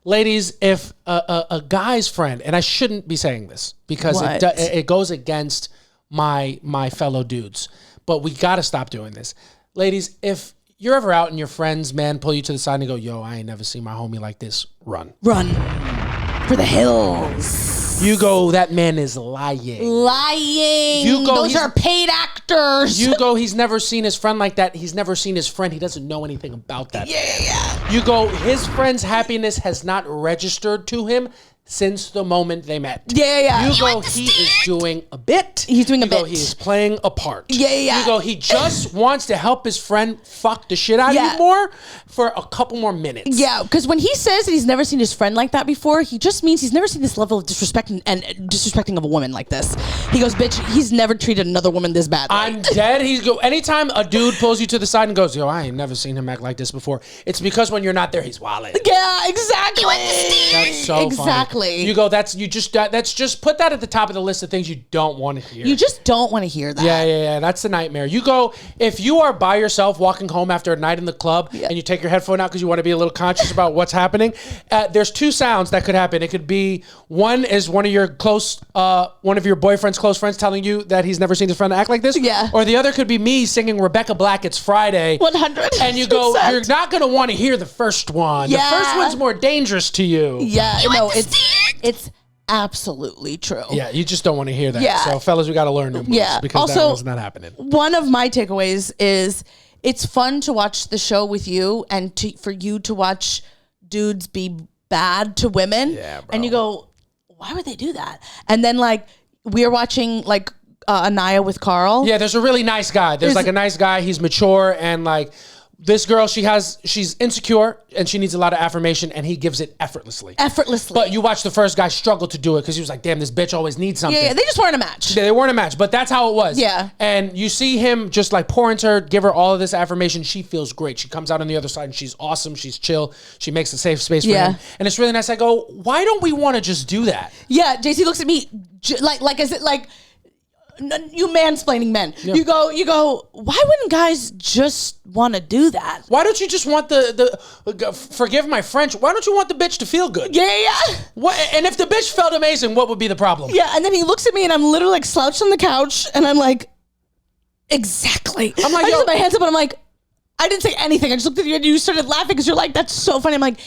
Ladies, if a guy's friend, and I shouldn't be saying this because it goes against my fellow dudes, but we got to stop doing this. Ladies, if you're ever out and your friend's man pull you to the side and go, yo, I ain't never seen my homie like this, run. Run for the hills. You go, that man is lying. You go, those are paid actors. You go, he's never seen his friend like that. He's never seen his friend. He doesn't know anything about that. Yeah. You go, his friend's happiness has not registered to him since the moment they met. Yeah. You go, he is doing a bit. He's doing a You go, bit. he is playing a part. Yeah. You go, he just wants to help his friend fuck the shit out of you more for a couple more minutes. Yeah, because when he says that he's never seen his friend like that before, he just means he's never seen this level of disrespect and disrespecting of a woman like this. He goes, bitch, he's never treated another woman this badly. I'm dead. Anytime a dude pulls you to the side and goes, yo, I ain't never seen him act like this before, it's because when you're not there, he's wilding. Yeah, exactly. That's so exactly. funny. You go, that's just put that at the top of the list of things you don't want to hear. You just don't want to hear that. Yeah. That's the nightmare. You go, if you are by yourself walking home after a night in the club and you take your headphone out because you want to be a little conscious about what's happening, there's two sounds that could happen. It could be, one is one of your boyfriend's close friends telling you that he's never seen his friend act like this. Yeah. Or the other could be me singing Rebecca Black, It's Friday. 100. And you go, you're not going to want to hear the first one. Yeah. The first one's more dangerous to you. Yeah, no, it's absolutely true. Yeah, you just don't want to hear that. Yeah. So, fellas, we got to learn new moves because Also, that one's not happening. One of my takeaways is it's fun to watch the show with you and for you to watch dudes be bad to women. Yeah, bro. And you go, why would they do that? And then like we're watching like Anaya with Carl. Yeah, there's a really nice guy. There's like a nice guy. He's mature and like this girl, she's insecure and she needs a lot of affirmation and he gives it effortlessly. But you watch the first guy struggle to do it because he was like, damn, this bitch always needs something. Yeah, they just weren't a match. Yeah, they weren't a match, but that's how it was. Yeah. And you see him just like pour into her, give her all of this affirmation. She feels great. She comes out on the other side and she's awesome. She's chill. She makes a safe space for him. And it's really nice. I go, why don't we want to just do that? Yeah, JC looks at me like is it like, you mansplaining men. Yeah. You go, why wouldn't guys just want to do that? Why don't you just want the forgive my French, why don't you want the bitch to feel good? Yeah. What, and if the bitch felt amazing, what would be the problem? Yeah, and then he looks at me and I'm literally like slouched on the couch and I'm like, exactly. I'm like, I just put my hands up and I'm like, I didn't say anything. I just looked at you and you started laughing because you're like, that's so funny. I'm like,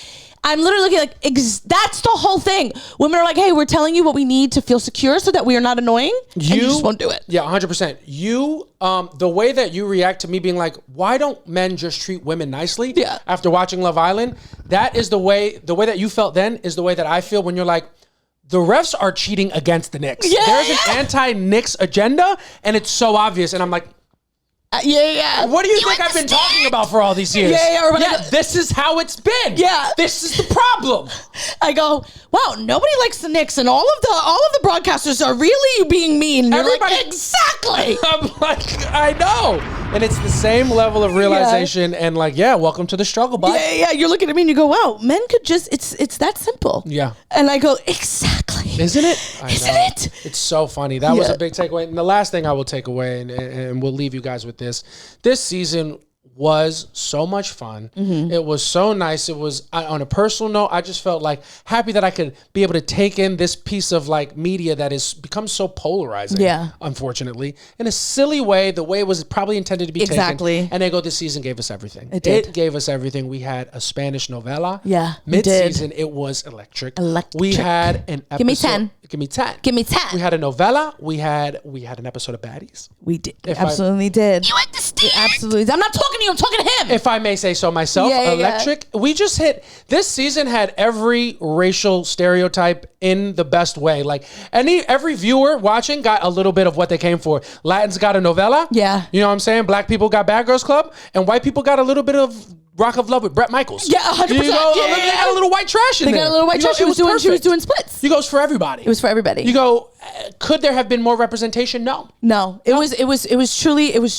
I'm literally looking like, that's the whole thing. Women are like, hey, we're telling you what we need to feel secure so that we are not annoying. You just won't do it. Yeah, 100%. You, the way that you react to me being like, why don't men just treat women nicely? Yeah. After watching Love Island, that is the way that you felt then is the way that I feel when you're like, the refs are cheating against the Knicks. Yeah, There's an anti-Knicks agenda and it's so obvious. And I'm like, yeah. What do you think I've been talking about for all these years? Yeah. This is how it's been. Yeah. This is the problem. I go, wow, nobody likes the Knicks and all of the broadcasters are really being mean. And everybody, like, exactly. I'm like, I know. And it's the same level of realization and like, welcome to the struggle, bud. Yeah. You're looking at me and you go, wow, men could just, it's that simple. Yeah. And I go, exactly. Isn't it? Isn't it? It's so funny. That was a big takeaway. And the last thing I will take away, and we'll leave you guys with this season was so much fun. Mm-hmm. It was so nice. It was on a personal note, I just felt like happy that I could be able to take in this piece of like media that has become so polarizing, unfortunately, in a silly way, the way it was probably intended to be taken. And this season gave us everything. It gave us everything. We had a Spanish novella. Yeah. Mid-season, it was electric. We had an episode. Give me 10. Give me 10. Give me 10. We had a novella. We had an episode of Baddies. We did. Absolutely did. You understand? Absolutely. I'm not talking to you. I'm talking to him. If I may say so myself, electric. We just hit, this season had every racial stereotype in the best way. Like every viewer watching got a little bit of what they came for. Latins got a novella. Yeah. You know what I'm saying? Black people got Bad Girls Club. And white people got a little bit of Rock of Love with Bret Michaels. Yeah, 100%. They got a little white trash in there. They got a little white trash. She was doing splits. You go, it's for everybody. It was for everybody. You go, could there have been more representation? No. It was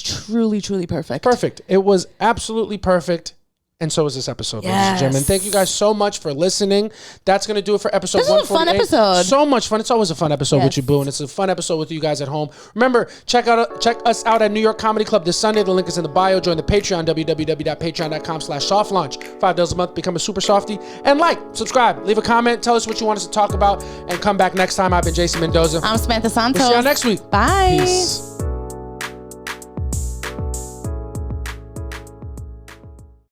truly perfect. Perfect. It was absolutely perfect. And so is this episode, ladies and gentlemen. Thank you guys so much for listening. That's going to do it for episode 148. This was a fun episode. So much fun. It's always a fun episode with you, Boo. And it's a fun episode with you guys at home. Remember, check us out at New York Comedy Club this Sunday. The link is in the bio. Join the Patreon, www.patreon.com/softlaunch. $5 a month. Become a super softie. And subscribe, leave a comment. Tell us what you want us to talk about. And come back next time. I've been Jason Mendoza. I'm Samantha Santos. We'll see y'all next week. Bye. Peace.